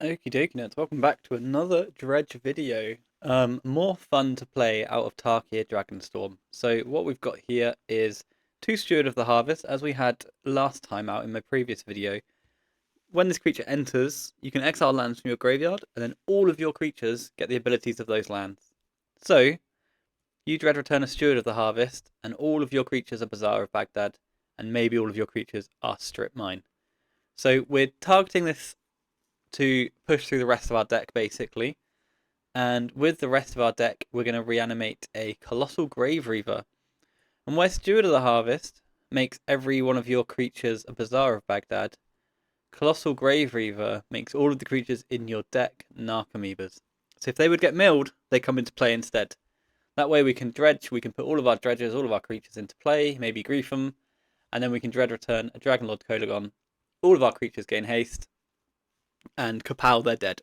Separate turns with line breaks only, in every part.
Okie dokie nerds, welcome back to another Dredge video. More fun to play out of Tarkir Dragonstorm. So what we've got here is two Steward of the Harvest, as we had last time out in my previous video. When this creature enters, you can exile lands from your graveyard, and then all of your creatures get the abilities of those lands. So, you dread return a Steward of the Harvest, and all of your creatures are Bazaar of Baghdad, and maybe all of your creatures are Strip Mine. So we're targeting this to push through the rest of our deck, basically. And with the rest of our deck, we're going to reanimate a Colossal Grave-Reaver. And where Steward of the Harvest makes every one of your creatures a Bazaar of Baghdad, Colossal Grave-Reaver makes all of the creatures in your deck Narcomoebas. So if they would get milled, they come into play instead. That way we can dredge, we can put all of our dredges, all of our creatures into play, maybe grief them, and then we can dread return a Dragonlord Cologon. All of our creatures gain haste, and kapow, they're dead.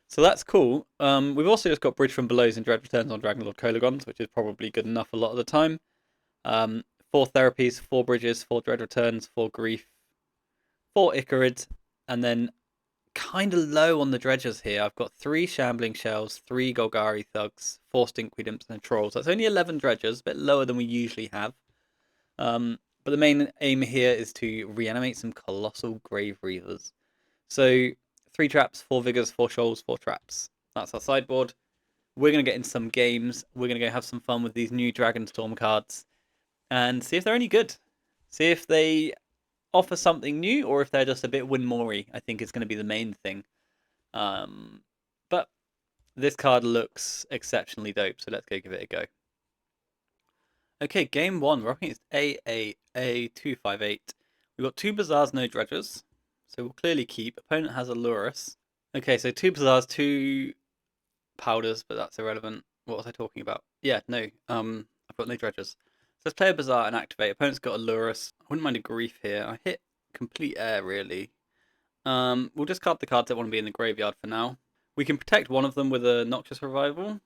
So that's cool. We've also just got Bridge from Below's and Dread Returns on Dragonlord Colagons, which is probably good enough a lot of the time. 4 therapies, 4 bridges, 4 Dread Returns, 4 grief, 4 Icarid, and then kind of low on the dredges here. I've got 3 Shambling Shells, 3 Golgari Thugs, 4 Stinkweed Imps, and a Troll. So that's only 11 dredges, a bit lower than we usually have. But the main aim here is to reanimate some Colossal Grave-Reavers. So 3 traps, 4 vigors, 4 shoals, 4 traps. That's our sideboard. We're going to get in some games. We're going to go have some fun with these new Dragonstorm cards and see if they're any good. See if they offer something new or if they're just a bit Winmori, I think is going to be the main thing. But this card looks exceptionally dope, so let's go give it a go. Okay, game 1. We're up against AAA258. We've got 2 Bazaars, no Dredgers. So we'll clearly keep. Opponent has a Lurrus. Okay, so 2 Bazaars, 2 Powders, but that's irrelevant. What was I talking about? Yeah, no. I've got no Dredgers. So let's play a Bazaar and activate. Opponent's got a Lurrus. I wouldn't mind a Grief here. I hit Complete Air, really. We'll discard the cards that want to be in the graveyard for now. We can protect one of them with a Noxious Revival.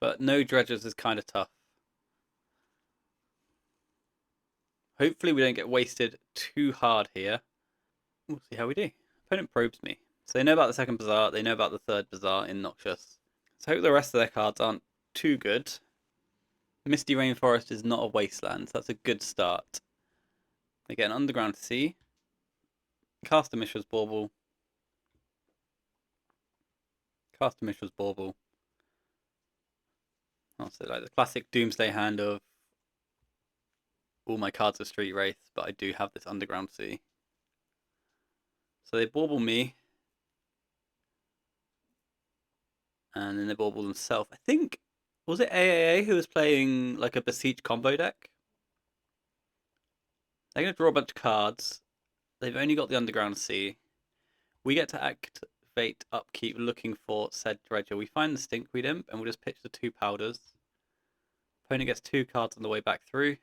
But no Dredgers is kind of tough. Hopefully we don't get wasted too hard here. We'll see how we do. Opponent probes me. So they know about the second Bazaar, they know about the third Bazaar in Noxious. So I hope the rest of their cards aren't too good. Misty Rainforest is not a wasteland, so that's a good start. They get an Underground Sea. Cast a Mishra's Bauble. Cast a Mishra's Bauble. Also, like the classic Doomsday hand of all my cards are Street Wraith, but I do have this Underground Sea. So they bauble me. And then they bauble themselves. I think, was it AAA who was playing like a Beseech combo deck? They're going to draw a bunch of cards. They've only got the Underground Sea. We get to activate upkeep looking for said Dredger. We find the Stinkweed Imp and we'll just pitch the 2 Powders. Opponent gets 2 cards on the way back through.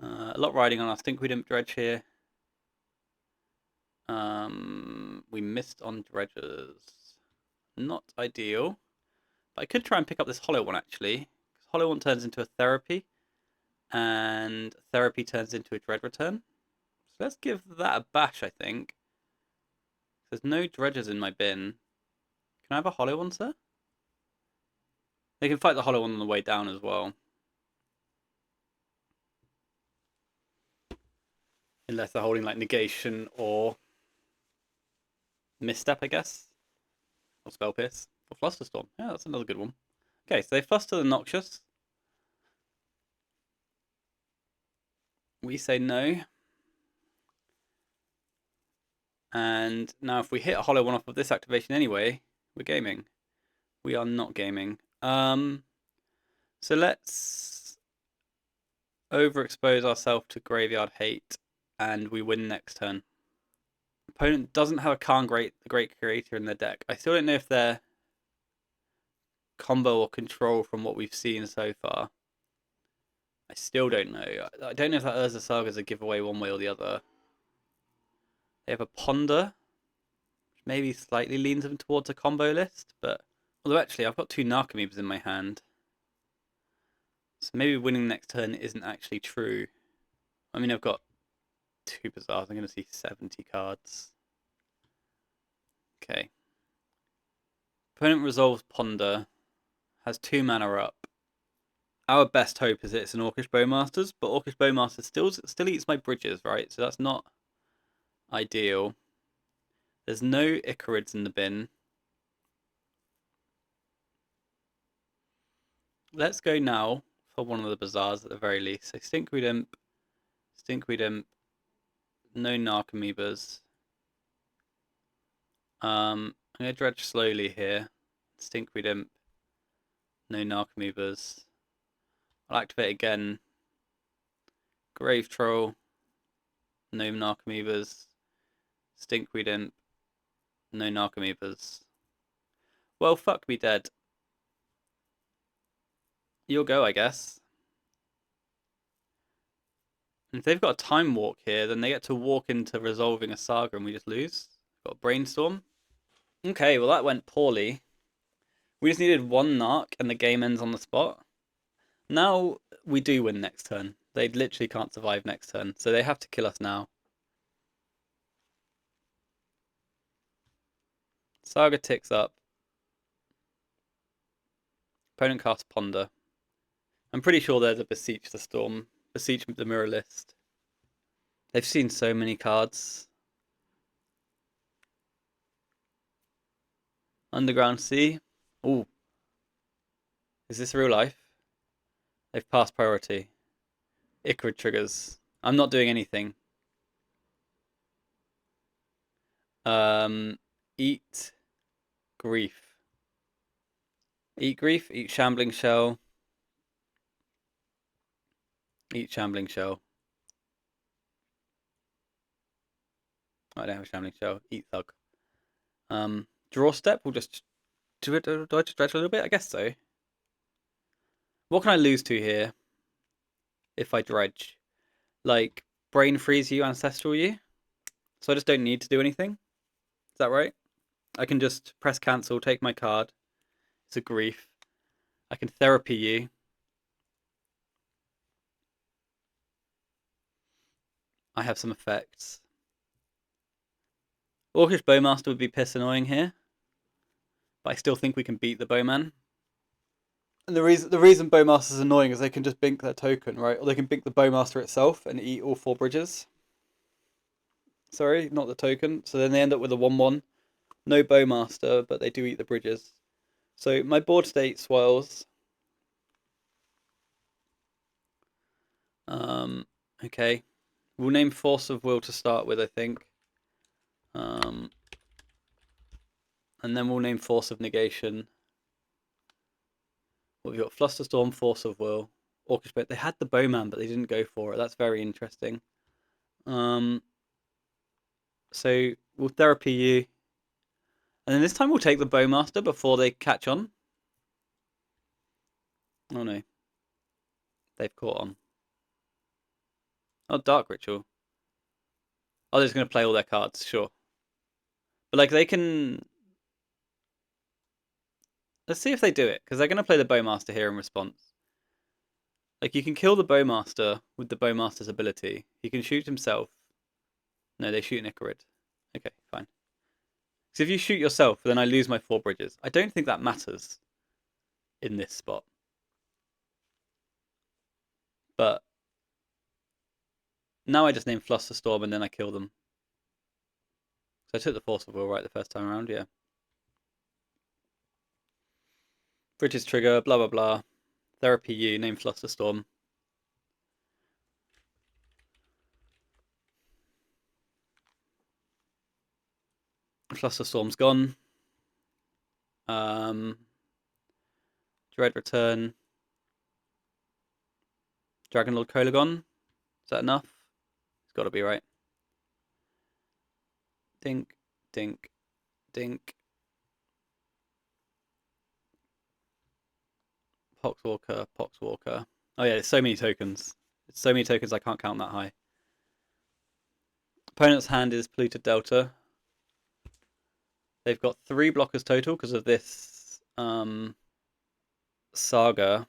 A lot riding on our Stinkweed Imp Dredge here. We missed on Dredgers. Not ideal. But I could try and pick up this Hollow One actually. Hollow One turns into a Therapy. And Therapy turns into a Dread Return. So let's give that a bash, I think. There's no Dredgers in my bin. Can I have a Hollow One, sir? They can fight the Hollow One on the way down as well. Unless they're holding like Negation or Misstep, I guess. Or Spell Pierce. Or Flusterstorm. Yeah, that's another good one. Okay, so they fluster the Noxious. We say no. And now if we hit a Hollow One off of this activation anyway, we're gaming. We are not gaming. So let's overexpose ourselves to Graveyard Hate and we win next turn. Opponent doesn't have a Khan the Great Creator in their deck. I still don't know if they're combo or control from what we've seen so far. I still don't know. I don't know if that Urza Saga is a giveaway one way or the other. They have a Ponder, which maybe slightly leans them towards a combo list, but although actually I've got 2 Narcomoebas in my hand. So maybe winning next turn isn't actually true. I mean, I've got 2 Bazaars. I'm going to see 70 cards. Okay. Opponent resolves Ponder. Has 2 mana up. Our best hope is it's an Orcish Bowmasters, but Orcish Bowmasters still eats my bridges, right? So that's not ideal. There's no Icarids in the bin. Let's go now for one of the Bazaars at the very least. So Stinkweed Imp, no Narcomoebas. I'm going to dredge slowly here. Stinkweed Imp, no Narcomoebas. I'll activate again. Grave Troll, no Narcomoebas. Stinkweed Imp, no Narcomoebas. Well, fuck me dead. You'll go, I guess. And if they've got a Time Walk here, then they get to walk into resolving a Saga and we just lose. Got a Brainstorm. Okay, well that went poorly. We just needed 1 Narc and the game ends on the spot. Now we do win next turn. They literally can't survive next turn, so they have to kill us now. Saga ticks up. Opponent casts Ponder. I'm pretty sure there's a Beseech the Storm. Beseech the Mirror List. They've seen so many cards. Underground Sea. Ooh. Is this real life? They've passed priority. Icarid triggers. I'm not doing anything. Eat Grief. Eat Grief, eat Shambling Shell. Eat Shambling Shell. Oh, I don't have a Shambling Shell. Eat Thug. Draw Step, we'll just... Do I just dredge a little bit? I guess so. What can I lose to here if I dredge? Like, Brain Freeze you, Ancestral you? So I just don't need to do anything? Is that right? I can just press cancel, take my card. It's a Grief. I can Therapy you. I have some effects. Orcish Bowmaster would be piss annoying here. But I still think we can beat the Bowman. And the reason Bowmaster's annoying is they can just bink their token, right? Or they can bink the Bowmaster itself and eat all 4 bridges. Sorry, not the token. So then they end up with a 1-1. No Bowmaster, but they do eat the bridges. So my board state swirls. Okay. We'll name Force of Will to start with, I think. And then we'll name Force of Negation. What have we got? Flusterstorm, Force of Will, Orchestrate. They had the Bowman, but they didn't go for it. That's very interesting. So we'll Therapy you. And then this time we'll take the Bowmaster before they catch on. Oh no. They've caught on. Oh, Dark Ritual. Oh, they're just going to play all their cards, sure. But like they can... Let's see if they do it, because they're going to play the Bowmaster here in response. Like you can kill the Bowmaster with the Bowmaster's ability. He can shoot himself. No, they shoot an Icarid. Okay, fine. So if you shoot yourself, then I lose my 4 bridges. I don't think that matters in this spot. But now I just name Flusterstorm and then I kill them. So I took the Force of Will right the first time around, yeah. Bridges trigger, blah blah blah. Therapy you, name Flusterstorm. Flusterstorm's gone. Dread Return. Dragonlord Kolagon. Is that enough? It's got to be, right? Dink, dink, dink. Poxwalker, Poxwalker. Oh yeah, there's so many tokens. It's so many tokens I can't count that high. Opponent's hand is Polluted Delta. They've got 3 blockers total because of this Saga.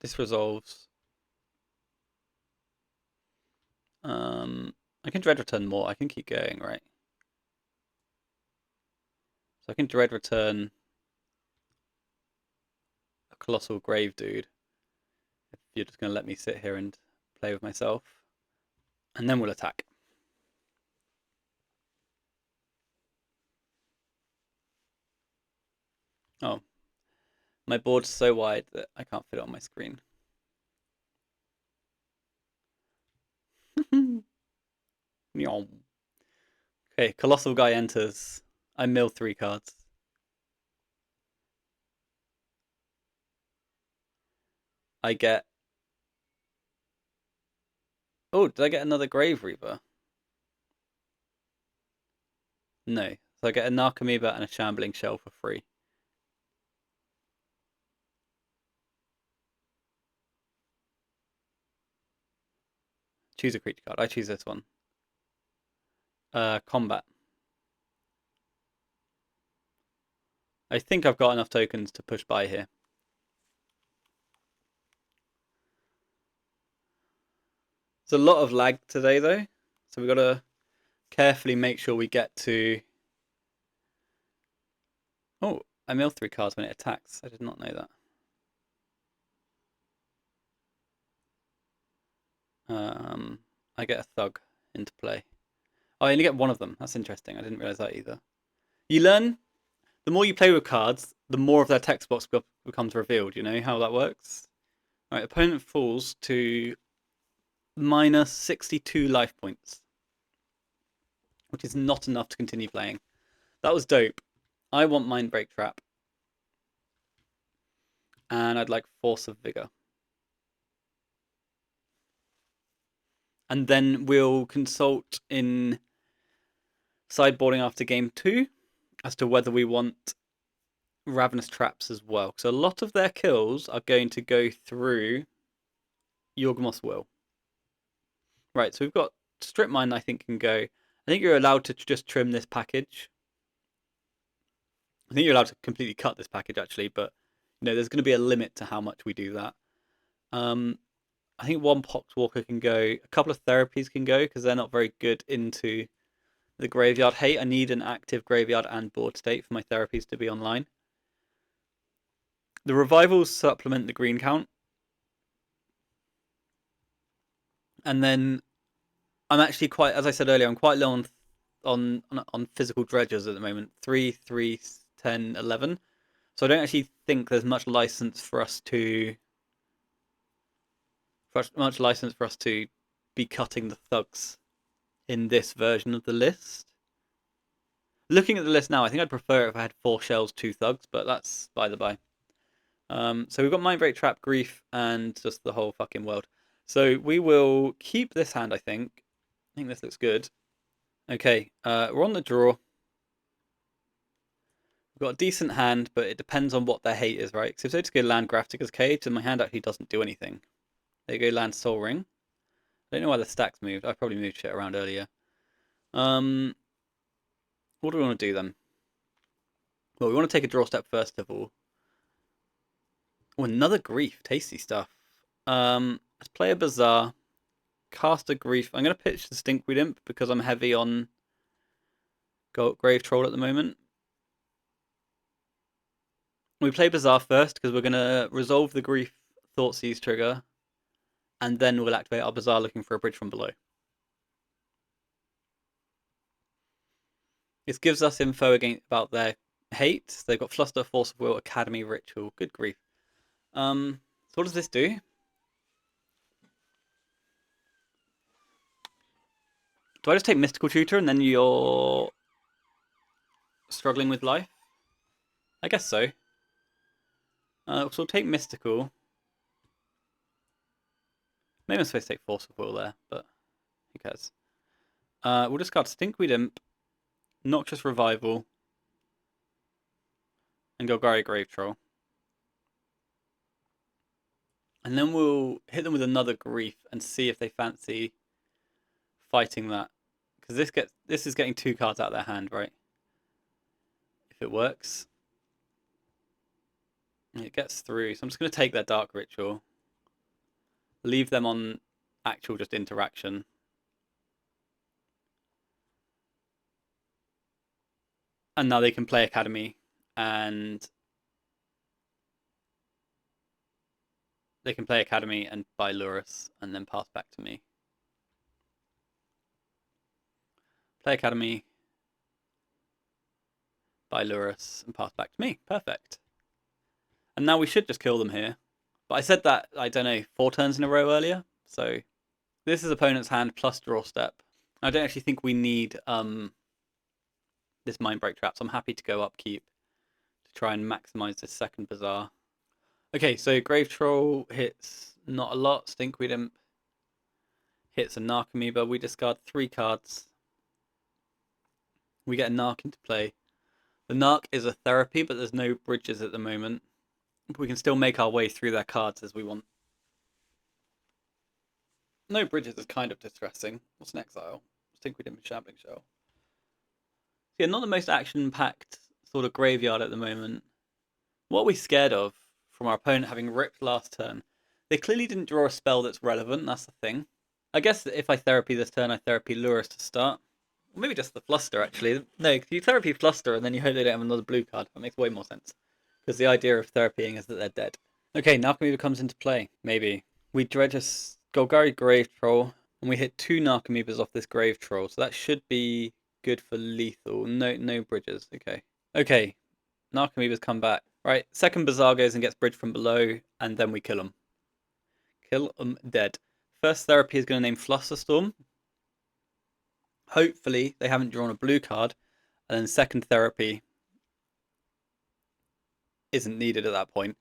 This resolves. I can Dread Return more. I can keep going, right? So I can Dread Return a Colossal Grave dude. If you're just going to let me sit here and play with myself. And then we'll attack. Oh. My board's so wide that I can't fit it on my screen. Okay, Colossal guy enters. I mill 3 cards. I get... Oh, did I get another Grave-Reaver? No. So I get a Narcomoeba and a Shambling Shell for free. Choose a creature card. I choose this one. Combat. I think I've got enough tokens to push by here. There's a lot of lag today, though. So we've got to carefully make sure we get to... Oh, I mill 3 cards when it attacks. I did not know that. I get a Thug into play. Oh, I only get one of them. That's interesting. I didn't realise that either. You learn, the more you play with cards, the more of their text box becomes revealed. You know how that works? Alright, opponent falls to minus 62 life points, which is not enough to continue playing. That was dope. I want Mindbreak Trap. And I'd like Force of Vigor. And then we'll consult in sideboarding after game 2 as to whether we want Ravenous Traps as well. So a lot of their kills are going to go through Yawgmoth's Will. Right, so we've got Strip Mine, I think, can go. I think you're allowed to just trim this package. I think you're allowed to completely cut this package, actually, but there's going to be a limit to how much we do that. I think one Poxwalker can go. A couple of therapies can go because they're not very good into the graveyard. Hey, I need an active graveyard and board state for my therapies to be online. The revivals supplement the green count. And then I'm actually quite, as I said earlier, I'm quite low on physical dredges at the moment. 3, 3, 10, 11. So I don't actually think there's much license for us to be cutting the thugs in this version of the list. Looking at the list now, I think I'd prefer it if I had 4 shells, 2 thugs, but that's by the by. So we've got Mindbreak Trap, Grief, and just the whole fucking world. So we will keep this hand, I think. I think this looks good. Okay, we're on the draw. We've got a decent hand, but it depends on what their hate is, right? Because if they just go land Grafdigger's Cage, then my hand actually doesn't do anything. They go land Soul Ring. I don't know why the stacks moved. I probably moved shit around earlier. What do we want to do then? Well, we want to take a draw step first of all. Oh, another Grief. Tasty stuff. Let's play a Bazaar. Cast a Grief. I'm going to pitch the Stinkweed Imp because I'm heavy on Grave Troll at the moment. We play Bazaar first because we're going to resolve the Grief Thoughtseize trigger. And then we'll activate our Bazaar looking for a bridge from below. This gives us info about their hate. They've got Fluster, Force of Will, Academy, Ritual. Good grief. So what does this do? Do I just take Mystical Tutor and then you're struggling with life? I guess so. So we'll take Mystical. Maybe I'm supposed to take Force of Will there, but who cares? We'll discard Stinkweed Imp, Noxious Revival, and Golgari Grave Troll. And then we'll hit them with another Grief and see if they fancy fighting that. Because this is getting 2 cards out of their hand, right? If it works. It gets through. So I'm just going to take their Dark Ritual. Leave them on actual just interaction. And now they can play Academy, and they can play Academy and buy Lurrus, and then pass back to me. Play Academy, buy Lurrus, and pass back to me. Perfect. And now we should just kill them here. But I said that, I don't know, 4 turns in a row earlier. So this is opponent's hand plus draw step. I don't actually think we need this Mind Break trap, so I'm happy to go upkeep to try and maximize this second Bazaar. Okay, so Grave Troll hits not a lot. Stinkweed Imp hits a Narc Amoeba. We discard 3 cards. We get a Narc into play. The Narc is a therapy, but there's no bridges at the moment. We can still make our way through their cards as we want. No bridges is kind of distressing. What's an exile? Stinkweed Imp and Shambling Shell. Yeah, not the most action-packed sort of graveyard at the moment. What are we scared of from our opponent having ripped last turn? They clearly didn't draw a spell that's relevant, that's the thing. I guess that if I therapy this turn, I therapy Lurrus to start. Or maybe just the Fluster, actually. No, if you therapy Fluster and then you hope they don't have another blue card. That makes way more sense. Because the idea of therapying is that they're dead. Okay, Narcomoeba comes into play. Maybe. We dredge a Golgari Grave Troll, and we hit 2 Narcomoebas off this Grave Troll. So that should be good for lethal. No bridges. Okay. Okay, Narcomoebas come back. Right, second Bazaar goes and gets bridge from below, and then we kill them. Kill them dead. First therapy is going to name Flusterstorm. Hopefully they haven't drawn a blue card, and then second therapy isn't needed at that point.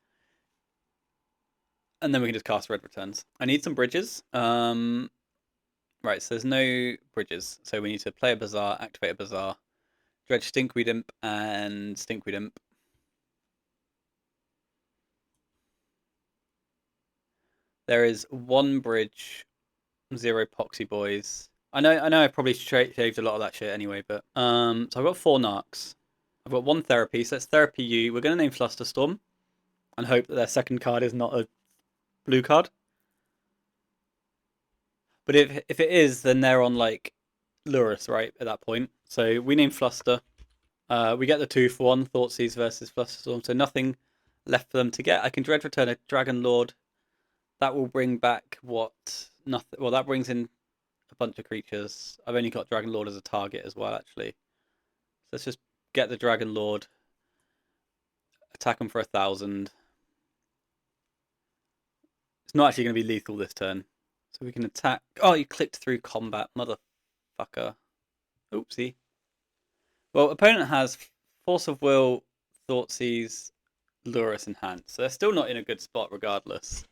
And then we can just cast Red Returns. I need some bridges. Right, so there's no bridges. So we need to play a Bazaar, activate a Bazaar, dredge Stinkweed Imp and Stinkweed Imp. There is 1 bridge, 0 Poxy Boys. I know I probably shaved a lot of that shit anyway, but so I've got 4 Narcs. I've got 1 therapy, so let's therapy you. We're gonna name Flusterstorm and hope that their second card is not a blue card. But if it is, then they're on like Lurrus, right, at that point. So we name Fluster. We get the 2-for-1 Thoughtseize versus Flusterstorm, so nothing left for them to get. I can Dread Return a Dragon Lord. That will bring back what nothing. Well, that brings in a bunch of creatures. I've only got Dragon Lord as a target as well, actually. So let's just get the Dragon Lord, attack him for 1,000. It's not actually going to be lethal this turn. So we can attack. Oh, you clicked through combat, motherfucker. Oopsie. Well, opponent has Force of Will, Thoughtseize, Lurrus in hand. So they're still not in a good spot regardless.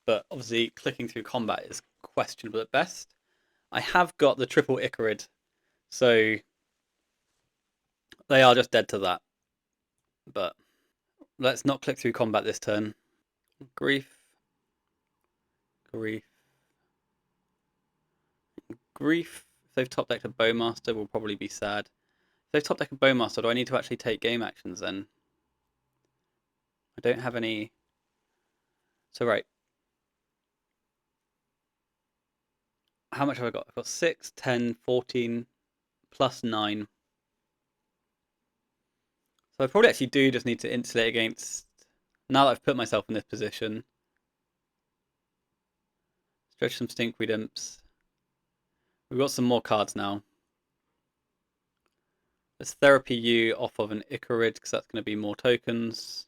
But obviously, clicking through combat is questionable at best. I have got the triple Icarid, so they are just dead to that. But let's not click through combat this turn. Grief. If they've top decked a Bowmaster, we'll probably be sad. If they've top decked a Bowmaster, do I need to actually take game actions then? I don't have any. So, right. How much have I got? I've got 6, 10, 14, plus 9. So I probably actually do just need to insulate against. Now that I've put myself in this position, stretch some Stinkweed Imps. We've got some more cards now. Let's therapy you off of an Icarid because that's going to be more tokens.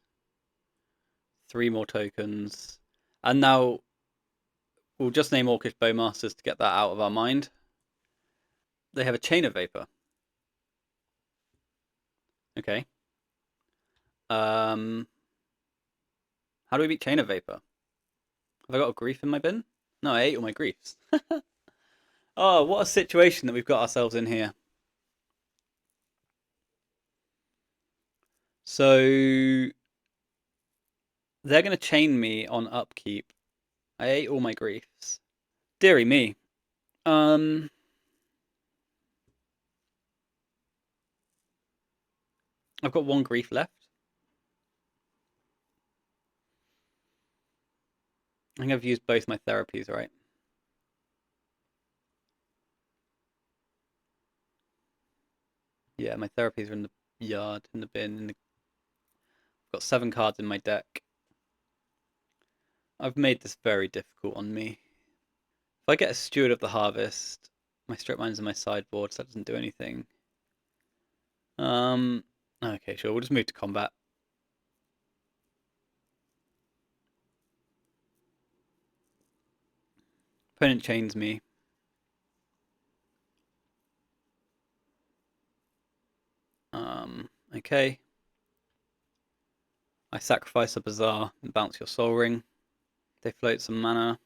3 more tokens. And now we'll just name Orcish Bowmasters to get that out of our mind. They have a Chain of Vapor. Okay. How do we beat Chain of Vapor? Have I got a grief in my bin? No, I ate all my griefs. Oh, what a situation that we've got ourselves in here. So they're going to chain me on upkeep. I ate all my griefs. Deary me. I've got 1 grief left. I think I've used both my therapies, right? Yeah, my therapies are in the yard, in the bin. I've got 7 cards in my deck. I've made this very difficult on me. If I get a Steward of the Harvest, my strip mine's in my sideboard, so that doesn't do anything. Okay, sure, we'll just move to combat. Opponent chains me. Okay. I sacrifice a Bazaar and bounce your Soul Ring. They float some mana.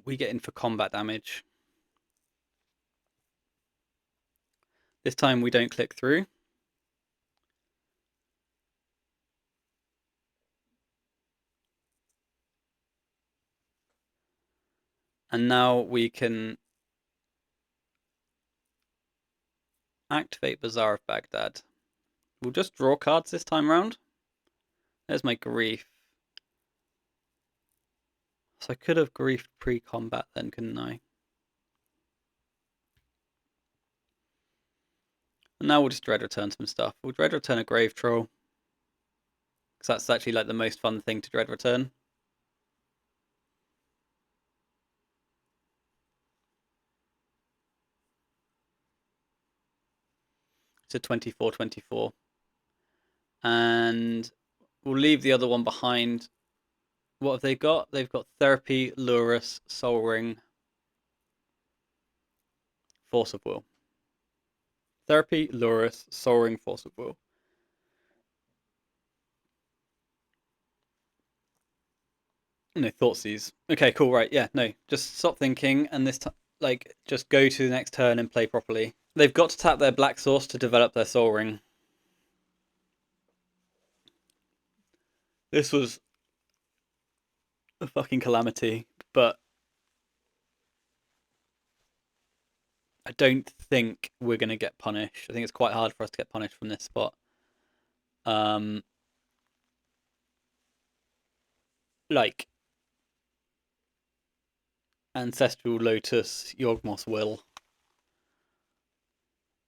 We get in for combat damage. This time we don't click through. And now we can activate Bazaar of Baghdad. We'll just draw cards this time round. There's my grief. So I could have griefed pre-combat then, couldn't I? And now we'll just Dread Return some stuff. We'll Dread Return a Grave Troll, because that's actually like the most fun thing to Dread Return. It's a 24/24. And we'll leave the other one behind. What have they got? They've got Therapy, Lurrus, Soul Ring, Force of Will. Therapy, Lurrus, Soul Ring, Force of Will. No, Thoughtseize. Okay, cool, right, yeah, no. Just stop thinking and this time, like, just go to the next turn and play properly. They've got to tap their Black Source to develop their Soul Ring. This was a fucking calamity, but I don't think we're going to get punished. I think it's quite hard for us to get punished from this spot. Like, Ancestral Lotus, Yawgmoth's Will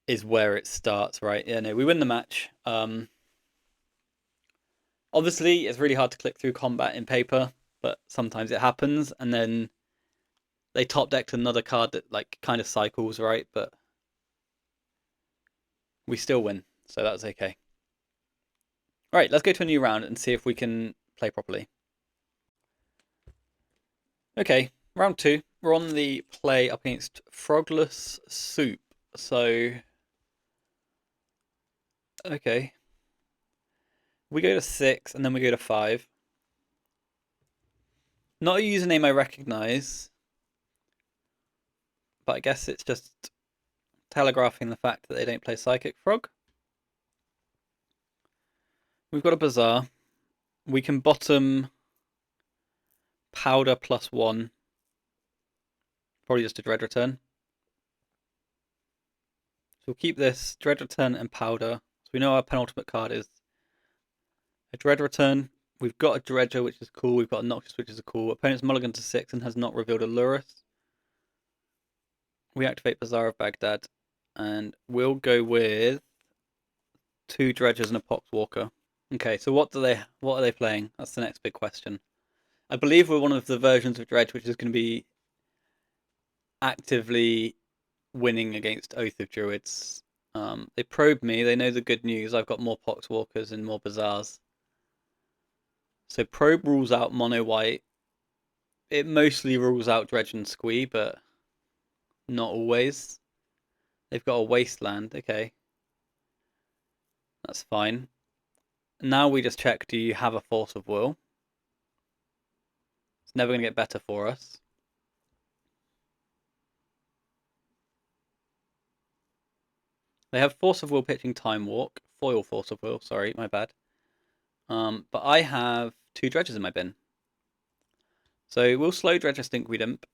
is where it starts, right? Yeah, no, we win the match. Obviously, it's really hard to click through combat in paper, but sometimes it happens, and then they top decked another card that like kind of cycles, right? But we still win, so that's okay. All right, let's go to a new round and see if we can play properly. Okay, round 2. We're on the play up against Frogless Soup. So, okay. We go to 6 and then we go to 5. Not a username I recognize, but I guess it's just telegraphing the fact that they don't play Psychic Frog. We've got a Bazaar. We can bottom Powder +1. Probably just a Dread Return. So we'll keep this Dread Return and Powder. So we know our penultimate card is a Dread Return. We've got a Dredger, which is cool. We've got a Noxious, which is cool. Opponent's mulligan to 6 and has not revealed a Lurrus. We activate Bazaar of Baghdad, and we'll go with 2 Dredgers and a Poxwalker. Okay, so what are they playing? That's the next big question. I believe we're one of the versions of Dredge which is going to be actively winning against Oath of Druids. They probe me. They know the good news. I've got more Poxwalkers and more Bazaars. So probe rules out mono white. It mostly rules out Dredge and Squee, but not always. They've got a Wasteland. Okay, that's fine. Now we just check, do you have a Force of Will? It's never going to get better for us. They have Force of Will pitching Time Walk. Foil Force of Will, sorry, my bad. But I have 2 Dredges in my bin. So we'll slow Dredge a Stinkweed Imp.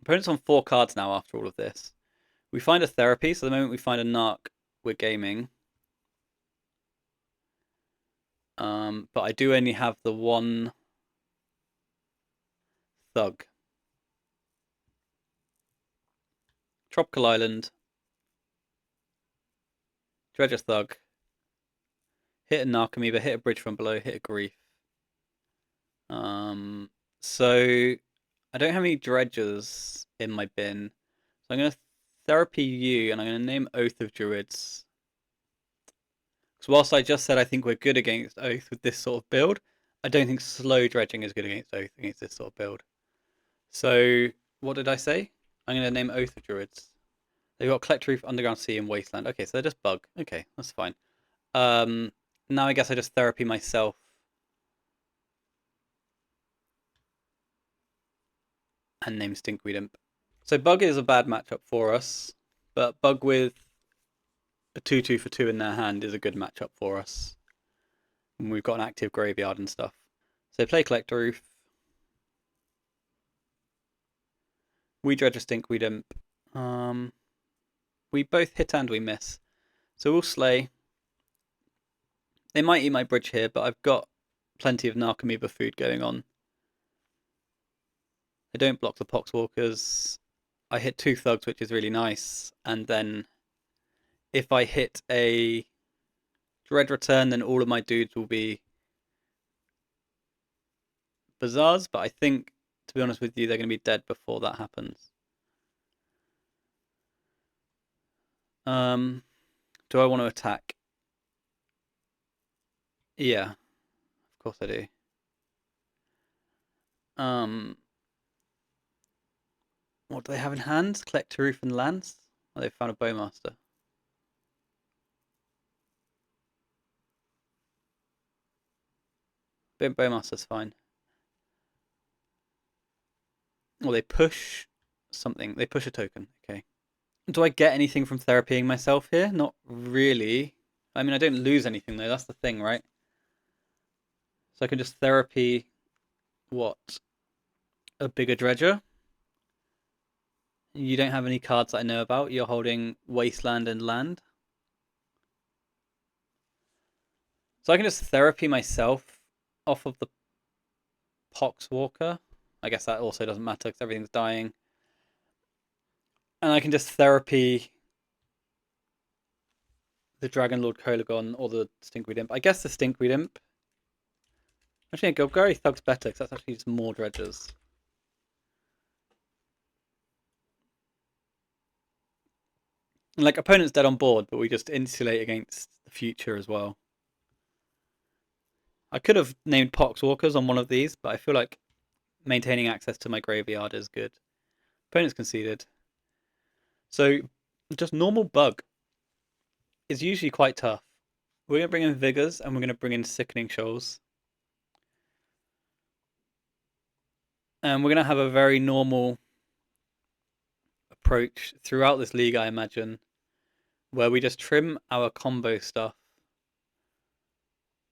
Opponent's on 4 cards now after all of this. We find a Therapy, so the moment we find a Narc, we're gaming. But I do only have the 1 Thug. Tropical Island. Dredge a Thug, hit a Narcomoeba, hit a Bridge from below, hit a Grief. So I don't have any Dredges in my bin. So I'm going to Therapy you, and I'm going to name Oath of Druids. Because whilst I just said I think we're good against Oath with this sort of build, I don't think slow dredging is good against Oath against this sort of build. So what did I say? I'm going to name Oath of Druids. They've got Collect Reef, Underground Sea, and Wasteland. Okay, so they're just bug. Okay, that's fine. Now I guess I just therapy myself. And name Stinkweed Imp. So bug is a bad matchup for us, but bug with a 2/2 for 2 in their hand is a good matchup for us. And we've got an active graveyard and stuff. So play Collect Roof. We dredge a Stinkweed Imp. We both hit and we miss. So we'll slay. They might eat my bridge here, but I've got plenty of Narcomoeba food going on. I don't block the Poxwalkers. I hit 2 Thugs, which is really nice. And then if I hit a Dread Return, then all of my dudes will be Bazaars. But I think, to be honest with you, they're going to be dead before that happens. Do I want to attack? Yeah, of course I do. What do they have in hand? Collect a Roof and Lands? Oh, they found a Bowmaster. Bowmaster's fine. Well, they push something. They push a token. Okay. Do I get anything from therapying myself here? Not really. I mean, I don't lose anything though. That's the thing, right? So I can just therapy what? A bigger dredger. You don't have any cards that I know about. You're holding Wasteland and Land. So I can just therapy myself off of the Poxwalker. I guess that also doesn't matter because everything's dying. And I can just therapy the Dragon Lord Kolagon or the Stinkweed Imp. I guess the Stinkweed Imp. Actually, Golgari Thug's better because that's actually just more dredges. And like, opponent's dead on board, but we just insulate against the future as well. I could have named Poxwalkers on one of these, but I feel like maintaining access to my graveyard is good. Opponent's conceded. So, just normal bug is usually quite tough. We're going to bring in Vigors, and we're going to bring in Sickening Shoals. And we're going to have a very normal approach throughout this league, I imagine, where we just trim our combo stuff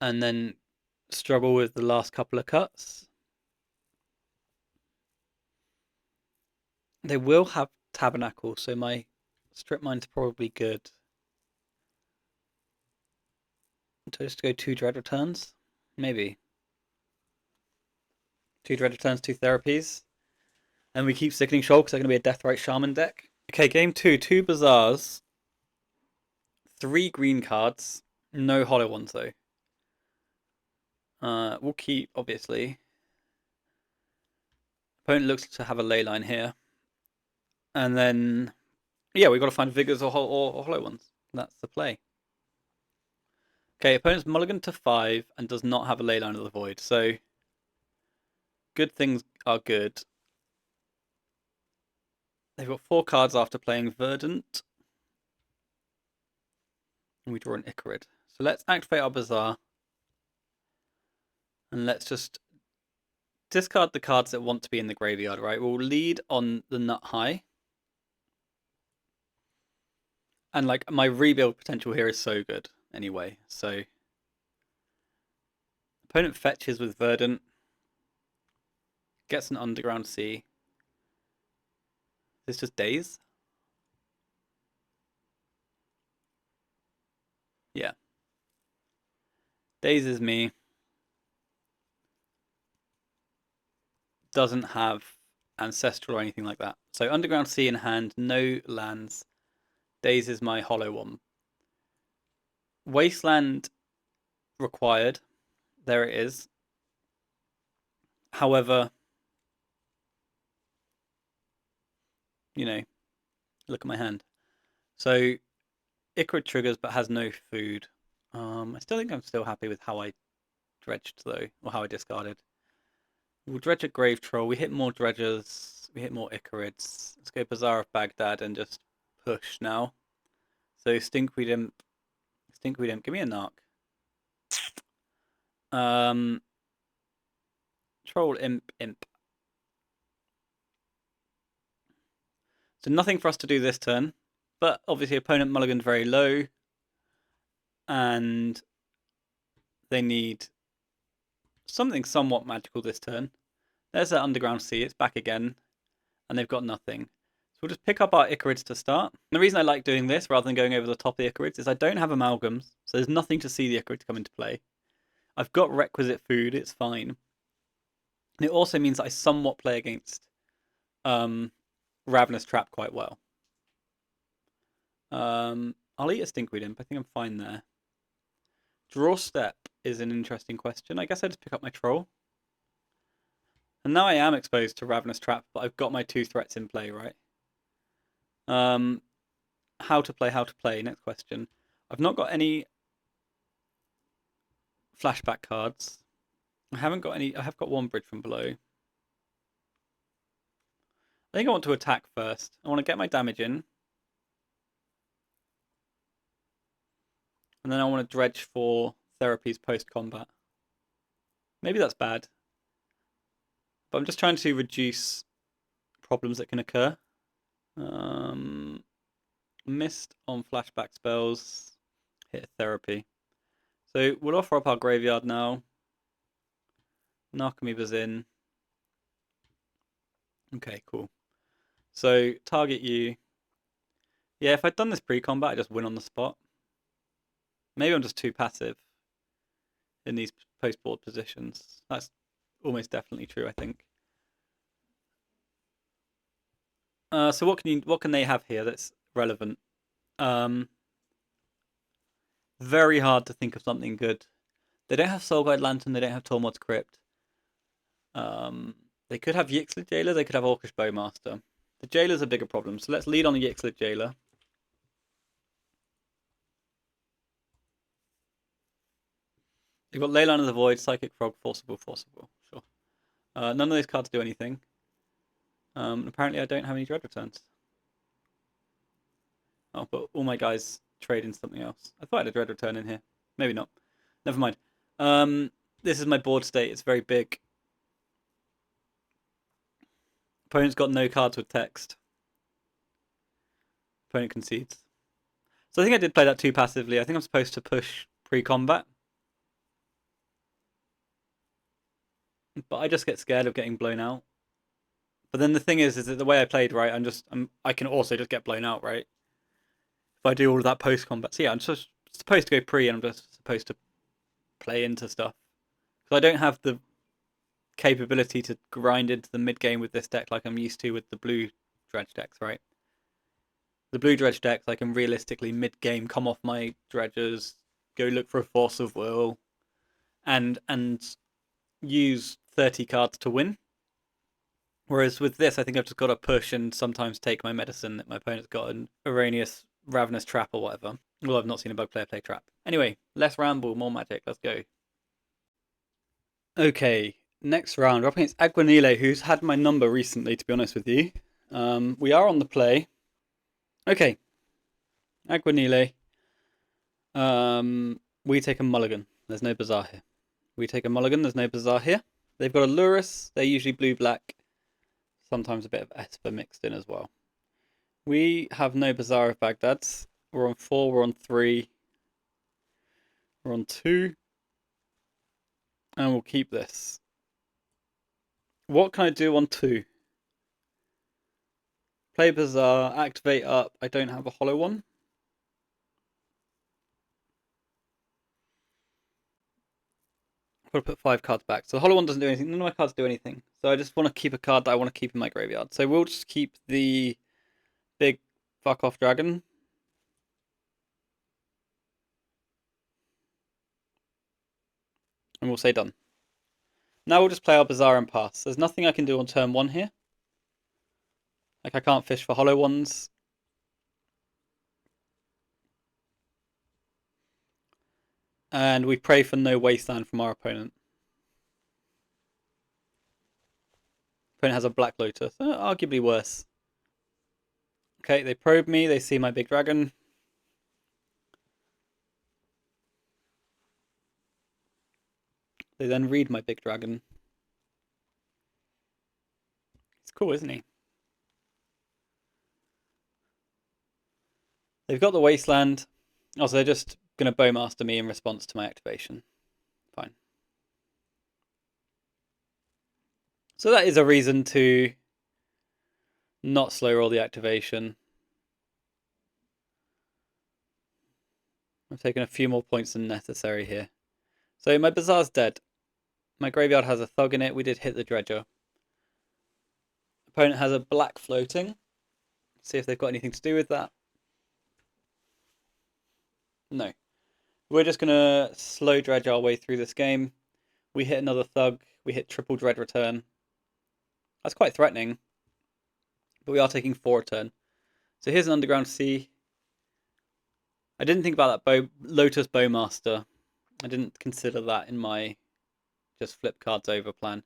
and then struggle with the last couple of cuts. They will have Tabernacle, so my Strip Mine's probably good. Do I just go 2 Dread Returns? Maybe. 2 Dread Returns, 2 Therapies. And we keep Sickening Shoal because they're going to be a Deathrite Shaman deck. Okay, game 2. 2 Bazaars. 3 green cards. No hollow ones, though. We'll keep, obviously. Opponent looks to have a leyline here. And then, yeah, we've got to find Vigors or hollow ones. That's the play. Okay, opponent's mulligan to 5 and does not have a leyline of the void. So, good things are good. They've got 4 cards after playing Verdant. And we draw an Icarid. So let's activate our Bazaar. And let's just discard the cards that want to be in the graveyard, right? We'll lead on the Nut High. And like, my rebuild potential here is so good anyway. So, opponent fetches with Verdant. Gets an Underground Sea. Is this just Daze? Yeah. Daze is me. Doesn't have Ancestral or anything like that. So Underground Sea in hand, no lands. Daze is my hollow one. Wasteland required. There it is. However, you know, look at my hand. So Icarid triggers but has no food. I still think I'm still happy with how I dredged though, or how I discarded. We'll dredge a Grave Troll. We hit more dredgers. We hit more Icarids. Let's go Bazaar of Baghdad and just push now. So Stinkweed Imp. Stinkweed Imp. Give me a Narc. Troll Imp Imp. So nothing for us to do this turn. But obviously opponent mulliganed very low. And they need something somewhat magical this turn. There's that Underground Sea. It's back again. And they've got nothing. So we'll just pick up our Icarids to start. And the reason I like doing this rather than going over the top of the Icarids is I don't have amalgams. So there's nothing to see the Icarids come into play. I've got requisite food. It's fine. And it also means that I somewhat play against Ravenous Trap quite well. I'll eat a Stinkweed Imp. I think I'm fine there. Draw Step is an interesting question. I guess I just pick up my Troll. And now I am exposed to Ravenous Trap, but I've got my 2 threats in play, right? How to play. Next question. I've not got any flashback cards. I haven't got any. I have got 1 Bridge from Below. I think I want to attack first. I want to get my damage in. And then I want to dredge for therapies post-combat. Maybe that's bad. But I'm just trying to reduce problems that can occur. Missed on flashback spells. Hit therapy. So we'll offer up our graveyard now. Narcomoeba's in. Okay, cool. So target you. Yeah, if I'd done this pre-combat, I just win on the spot. Maybe I'm just too passive in these post-board positions. That's almost definitely true, I think. So what can they have here that's relevant? Very hard to think of something good. They don't have Soul Guide Lantern. They don't have Tormod's Crypt. They could have Yixlid Jailer. They could have Orcish Bowmaster. The Jailer's a bigger problem. So let's lead on the Yixlid Jailer. You've got Leyline of the Void, Psychic Frog, Forcible. Sure. None of those cards do anything. Apparently I don't have any Dread returns. Oh, but all my guys trade in something else. I thought I had a Dread return in here. Maybe not. Never mind. This is my board state. It's very big. Opponent's got no cards with text. Opponent concedes. So I think I did play that too passively. I think I'm supposed to push pre-combat. But I just get scared of getting blown out. But then the thing is that the way I played, right, I can also just get blown out, right? If I do all of that post-combat. So yeah, I'm just supposed to go pre and I'm just supposed to play into stuff. Because I don't have the capability to grind into the mid-game with this deck like I'm used to with the blue Dredge decks, right? The blue Dredge decks, I can realistically mid-game come off my Dredgers, go look for a Force of Will, and use 30 cards to win. Whereas with this, I think I've just got to push and sometimes take my medicine that my opponent's got an Erroneous Ravenous Trap or whatever. Well, I've not seen a bug player play Trap. Anyway, less ramble, more magic. Let's go. Okay, next round. We're up against Aguanile, who's had my number recently, to be honest with you. We are on the play. Okay. Aguanile. We take a mulligan. There's no Bazaar here. We take a mulligan. There's no Bazaar here. They've got a Lurrus. They're usually blue-black. Sometimes a bit of Esper mixed in as well. We have no Bazaar of Baghdad's. We're on 4. We're on 3. We're on 2. And we'll keep this. What can I do on 2? Play Bazaar, activate up. I don't have a hollow one. I've got to put 5 cards back. So the hollow one doesn't do anything. None of my cards do anything. So I just want to keep a card that I want to keep in my graveyard. So we'll just keep the big fuck off dragon. And we'll say done. Now we'll just play our Bazaar and pass. There's nothing I can do on turn 1 here. Like, I can't fish for hollow ones. And we pray for no wasteland from our opponent. Opponent has a Black Lotus. Arguably worse. Okay, they probe me. They see my big dragon. They then read my big dragon. It's cool, isn't he? They've got the wasteland. Also, they're just going to Bowmaster me in response to my activation. Fine. So that is a reason to not slow roll the activation. I've taken a few more points than necessary here. So my Bazaar's dead. My graveyard has a Thug in it. We did hit the Dredger. Opponent has a black floating. See if they've got anything to do with that. No. We're just going to slow dredge our way through this game. We hit another Thug. We hit triple Dread return. That's quite threatening. But we are taking 4 a turn. So here's an Underground Sea. I didn't think about that Lotus Bowmaster. I didn't consider that in my just flip cards over plan.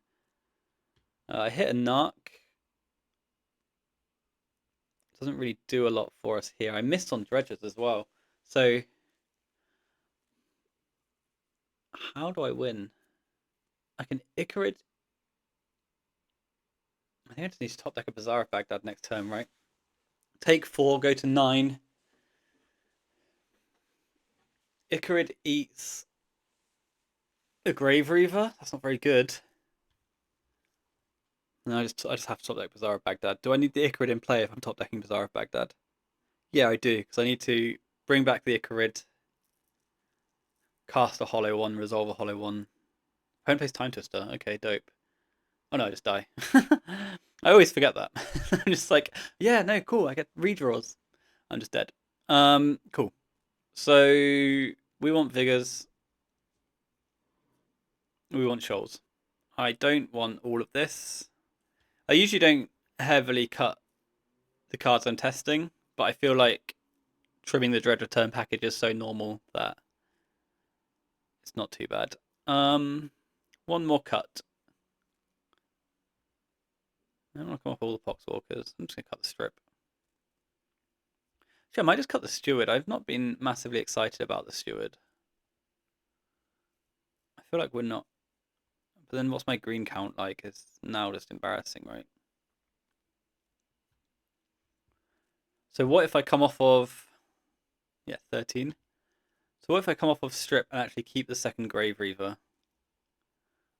I hit a Narc. Doesn't really do a lot for us here. I missed on Dredges as well. So how do I win? I can Icarid. I think I just need to top deck a Bazaar of Baghdad next turn, right? Take 4, go to 9. Icarid eats a Grave-Reaver. That's not very good. No, I just have to top deck Bazaar of Baghdad. Do I need the Icarid in play if I'm top decking Bazaar of Baghdad? Yeah, I do, because I need to bring back the Icarid, cast a hollow one, resolve a hollow one. Opponent plays Time Twister. Okay, dope. Oh no, I just die. I always forget that. I'm just like, yeah, no, cool. I get redraws. I'm just dead. Cool. So we want Vigors. We want Shoals. I don't want all of this. I usually don't heavily cut the cards I'm testing, but I feel like trimming the Dread Return package is so normal that it's not too bad. One more cut. I don't want to come off all the Poxwalkers. I'm just going to cut the strip. Actually, I might just cut the Steward. I've not been massively excited about the Steward. I feel like we're not. But then what's my green count like? It's now just embarrassing, right? So what if I come off of... Yeah, 13. So what if I come off of strip and actually keep the second Grave-Reaver?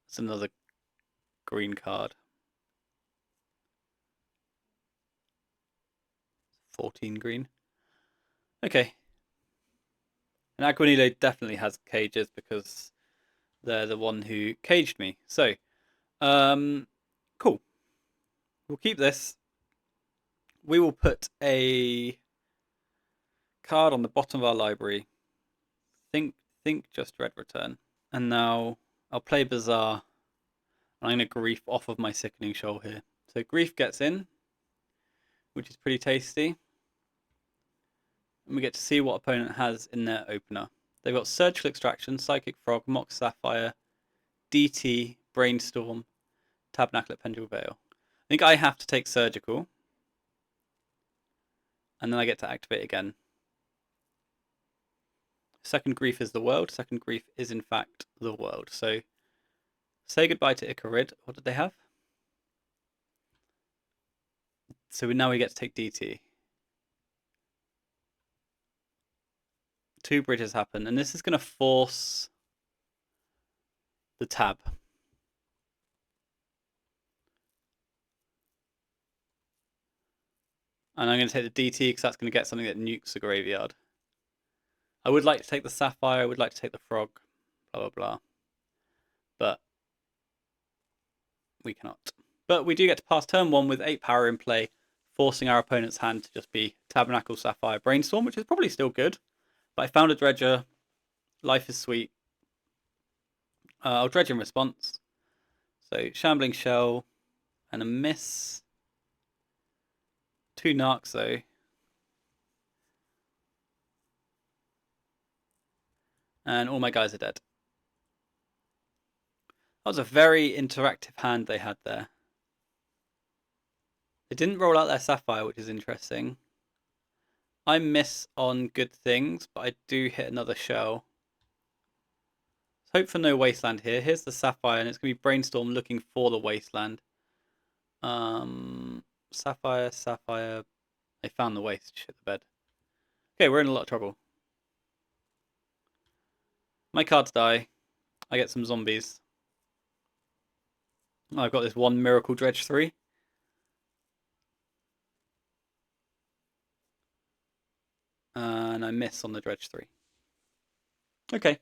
It's another green card. 14 green. Okay. And Aquanilo definitely has cages because they're the one who caged me. So, cool. We'll keep this. We will put a card on the bottom of our library. Think just Dread Return. And now I'll play Bazaar. And I'm going to Grief off of my Sickening Shoal here. So Grief gets in, which is pretty tasty. And we get to see what opponent has in their opener. They've got Surgical Extraction, Psychic Frog, Mox Sapphire, DT, Brainstorm, Tabernacle at Pendule Vale. I think I have to take Surgical. And then I get to activate again. Second Grief is the world. Second Grief is in fact the world. So say goodbye to Icarid. What did they have? So now we get to take DT. 2 bridges happen, and this is going to force the tab. And I'm going to take the DT because that's going to get something that nukes the graveyard. I would like to take the Sapphire, I would like to take the Frog, blah, blah, blah. But we cannot. But we do get to pass turn 1 with 8 power in play, forcing our opponent's hand to just be Tabernacle, Sapphire, Brainstorm, which is probably still good. But I found a Dredger. Life is sweet. I'll dredge in response. So Shambling Shell and a miss. 2 narcs though. And all my guys are dead. That was a very interactive hand they had there. They didn't roll out their Sapphire, which is interesting. I miss on good things, but I do hit another shell. Let's hope for no Wasteland here. Here's the Sapphire, and it's going to be Brainstorm looking for the Wasteland. Sapphire, Sapphire. They found the waste. Shit the bed. Okay, we're in a lot of trouble. My cards die. I get some zombies. I've got this one Miracle Dredge 3. And I miss on the Dredge 3. Okay.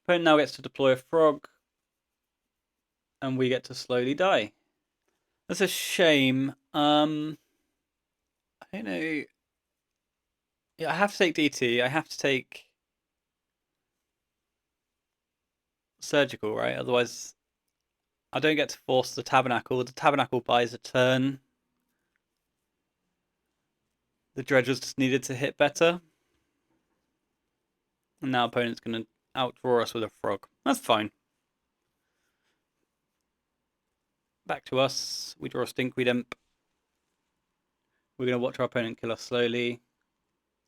Opponent now gets to deploy a frog. And we get to slowly die. That's a shame. I don't know. Yeah, I have to take DT. I have to take Surgical, right? Otherwise, I don't get to force the Tabernacle. The Tabernacle buys a turn. The Dredgers just needed to hit better. And now opponent's going to outdraw us with a frog. That's fine. Back to us. We draw a Stinkweed Imp. We're going to watch our opponent kill us slowly.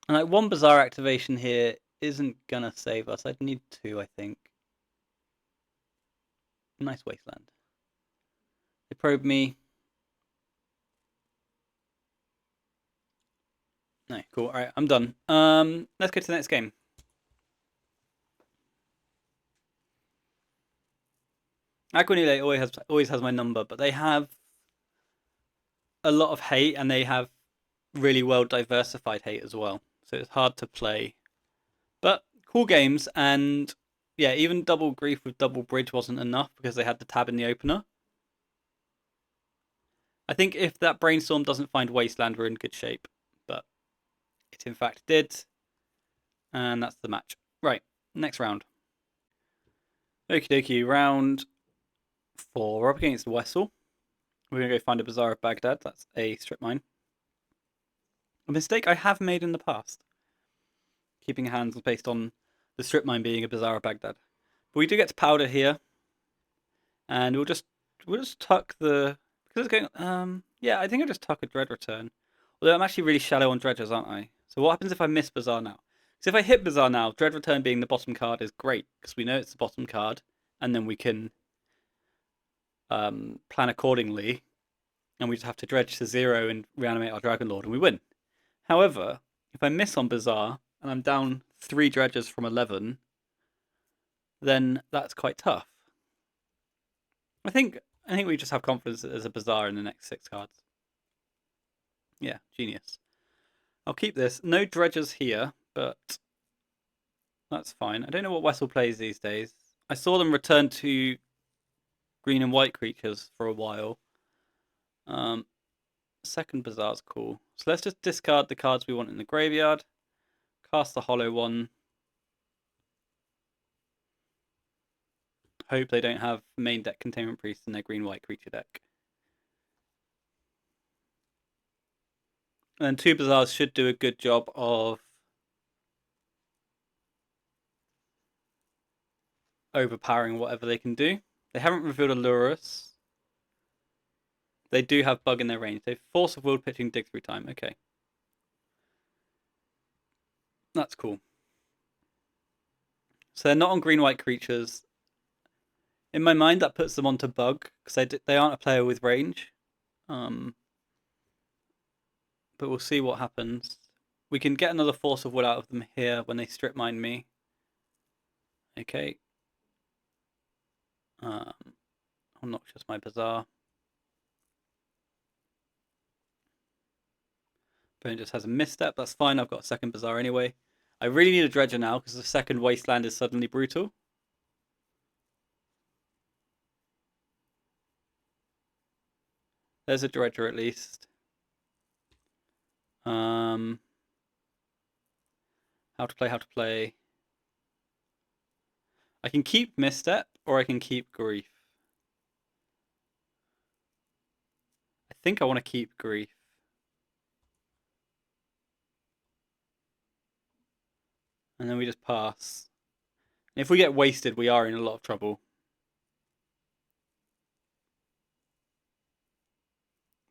And like one Bazaar activation here isn't going to save us. I'd need 2, I think. Nice Wasteland. They probe me. No, cool. Alright, I'm done. Let's go to the next game. Aquanile always has my number, but they have a lot of hate and they have really well diversified hate as well. So it's hard to play. But cool games, and yeah, even double grief with double bridge wasn't enough because they had the tab in the opener. I think if that Brainstorm doesn't find Wasteland, we're in good shape. But it in fact did. And that's the match. Right, next round. Okie dokie, round 4. We're up against Wessel. We're going to go find a Bazaar of Baghdad. That's a strip mine. A mistake I have made in the past. Keeping hands based on the strip mine being a Bazaar of Baghdad. But we do get to powder here. And we'll just tuck the... Because it's going... yeah, I think I'll just tuck a Dread Return. Although I'm actually really shallow on Dredgers, aren't I? So what happens if I miss Bazaar now? Because if I hit Bazaar now, Dread Return being the bottom card is great. Because we know it's the bottom card. And then we can plan accordingly. And we just have to dredge to 0 and reanimate our Dragon Lord and we win. However, if I miss on Bazaar and I'm down 3 dredges from 11, then that's quite tough. I think we just have confidence that there's a Bazaar in the next 6 cards. Yeah, genius. I'll keep this. No dredges here, but that's fine. I don't know what Wessel plays these days. I saw them return to green and white creatures for a while. Second Bazaar's cool. So let's just discard the cards we want in the graveyard. Cast the hollow one. Hope they don't have main deck Containment Priest in their green-white creature deck. And then 2 Bazaars should do a good job of overpowering whatever they can do. They haven't revealed a Lurrus. They do have bug in their range. They've Force of Will pitching dig through time. Okay. That's cool. So they're not on green-white creatures. In my mind, that puts them onto bug, because they aren't a player with range. But we'll see what happens. We can get another Force of Will out of them here when they strip mine me. Okay. Obnoxious my Bazaar. Opponent just has a misstep. That's fine. I've got a second Bazaar anyway. I really need a Dredger now because the second Wasteland is suddenly brutal. There's a Dredger at least. How to play. I can keep Misstep or I can keep Grief. I think I want to keep Grief. And then we just pass. And if we get wasted, we are in a lot of trouble.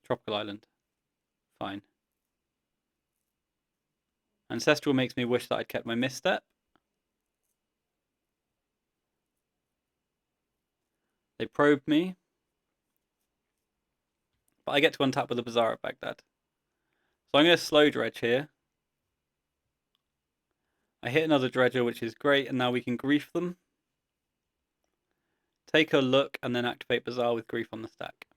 Tropical Island. Fine. Ancestral makes me wish that I'd kept my Misstep. They probed me. But I get to untap with a Bazaar at Baghdad. So I'm going to slow Dredge here. I hit another Dredger, which is great, and now we can Grief them. Take a look, and then activate Bazaar with Grief on the stack.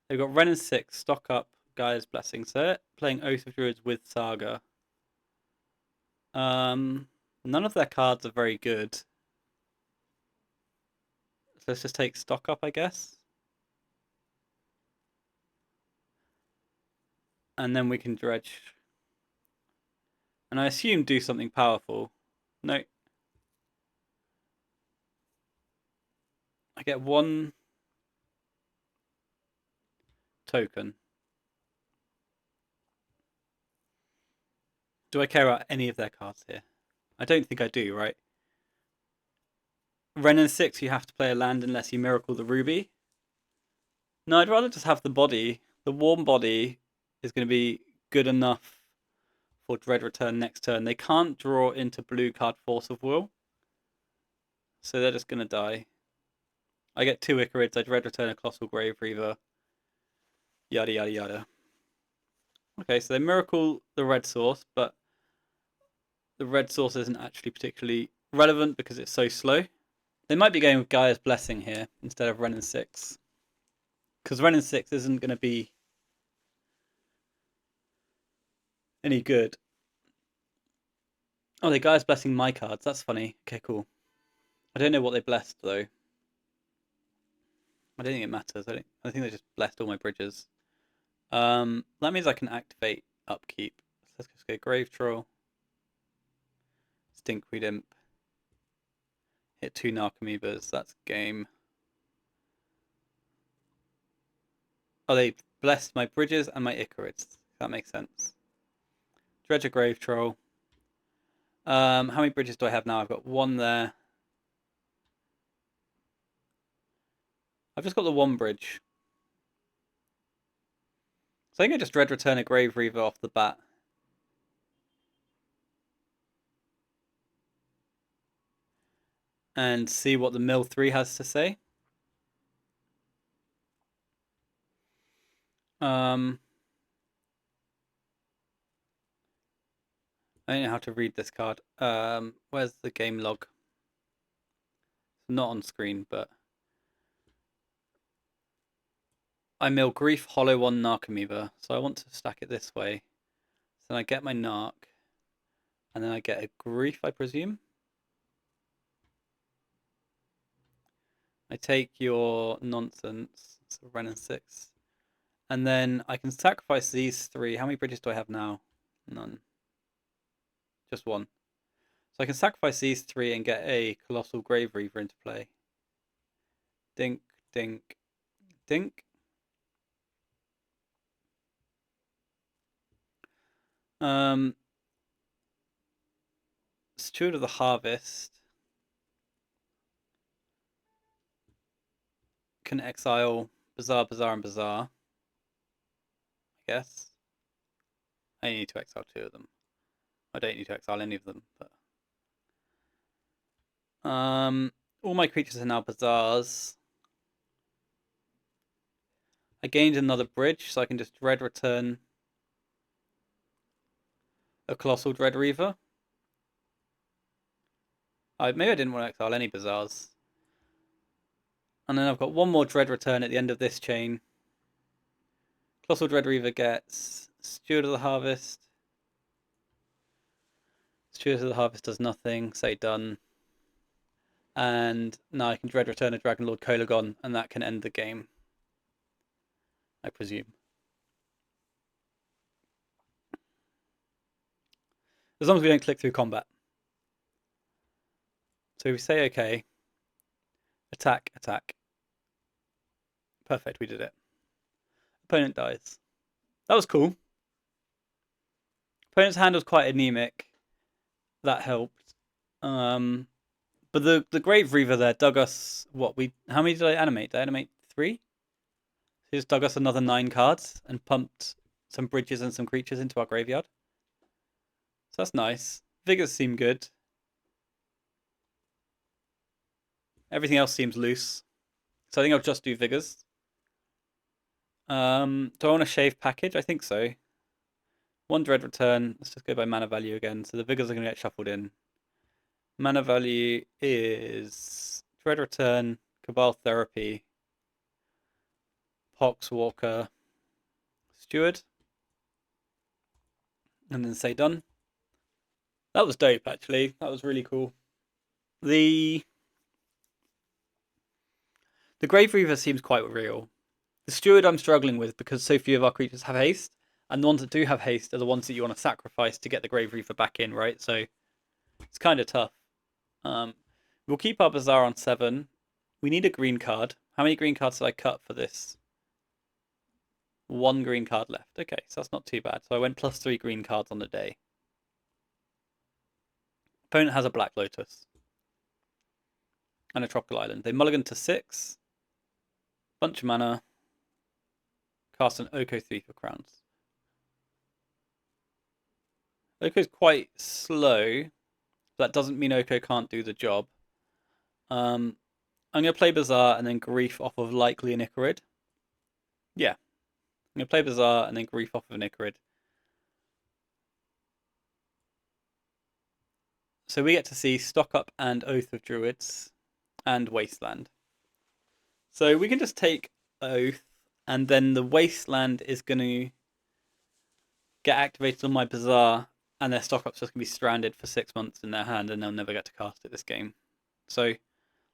They've got Ren and 6, stock up, Gaia's Blessing. So they're playing Oath of Druids with Saga. None of their cards are very good. So let's just take stock up, I guess. And then we can Dredge. And I assume do something powerful. No. I get 1 token. Do I care about any of their cards here? I don't think I do, right? Ren and 6, you have to play a land unless you miracle the ruby. No, I'd rather just have the body. The warm body is going to be good enough for Dread Return next turn. They can't draw into blue card Force of Will. So they're just going to die. I get 2 Icarids, I Dread Return a Colossal Grave-Reaver. Yada, yada, yada. Okay, so they miracle the red source, but the red source isn't actually particularly relevant because it's so slow. They might be going with Gaia's Blessing here instead of Ren and 6. Because Ren and 6 isn't going to be any good. Oh, they Gaia's Blessing my cards. That's funny. Okay, cool. I don't know what they blessed, though. I don't think it matters. I think they just blessed all my bridges. That means I can activate Upkeep. So let's just go Grave Troll. Stinkweed Imp. Hit 2 Narcomoebas. That's game. Oh, they blessed my bridges and my Icarids. That makes sense. Dredge a Grave Troll. How many bridges do I have now? I've got 1 there. I've just got the 1 bridge. So I think I just Dread Return a Grave-Reaver off the bat. And see what the Mill 3 has to say. I don't know how to read this card. Where's the game log? It's not on screen, but I mill Grief, Hollow 1, Narcomoeba. So I want to stack it this way. So then I get my Narc. And then I get a Grief, I presume. I take your nonsense. So Ren and 6. And then I can sacrifice these 3. How many bridges do I have now? None. Just 1. So I can sacrifice these 3 and get a Colossal Grave-Reaver into play. Dink, dink, dink. Steward of the Harvest can exile Bazaar, Bazaar, and Bazaar. I guess. I need to exile 2 of them. I don't need to exile any of them, but all my creatures are now Bazaars. I gained another bridge, so I can just Dread Return a Colossal Dread-Reaver. Maybe I didn't want to exile any Bazaars. And then I've got 1 more Dread Return at the end of this chain. Colossal Dread-Reaver gets Steward of the Harvest. Steward of the Harvest does nothing. Say done. And now I can Dread Return a Dragon Lord Kolagon, and that can end the game. I presume. As long as we don't click through combat. So we say okay. Attack, attack. Perfect, we did it. Opponent dies. That was cool. Opponent's hand was quite anemic. That helped. But the Grave-Reaver there dug us how many did I animate? Did I animate 3? He just dug us another 9 cards and pumped some bridges and some creatures into our graveyard. So that's nice. Vigors seem good. Everything else seems loose. So I think I'll just do Vigors. Do I want a shave package? I think so. 1 Dread return. Let's just go by mana value again. So the Vigors are going to get shuffled in. Mana value is Dread return, Cabal Therapy, Poxwalker, Steward, and then say done. That was dope, actually. That was really cool. The Grave-Reaver seems quite real. The Steward I'm struggling with because so few of our creatures have haste, and the ones that do have haste are the ones that you want to sacrifice to get the Grave-Reaver back in, right? So it's kind of tough. We'll keep our Bazaar on 7. We need a green card. How many green cards did I cut for this? 1 green card left. Okay, so that's not too bad. So I went +3 green cards on the day. Opponent has a Black Lotus and a Tropical Island. They mulligan to 6. Bunch of mana. Cast an Oko 3 for crowns. Oko's quite slow. That doesn't mean Oko can't do the job. I'm going to play Bazaar and then Grief off of likely an Icarid. Yeah. I'm going to play Bazaar and then Grief off of an Icarid. So we get to see Stock Up and Oath of Druids and Wasteland. So we can just take Oath and then the Wasteland is going to get activated on my Bazaar and their Stock Up's just going to be stranded for 6 months in their hand and they'll never get to cast it this game. So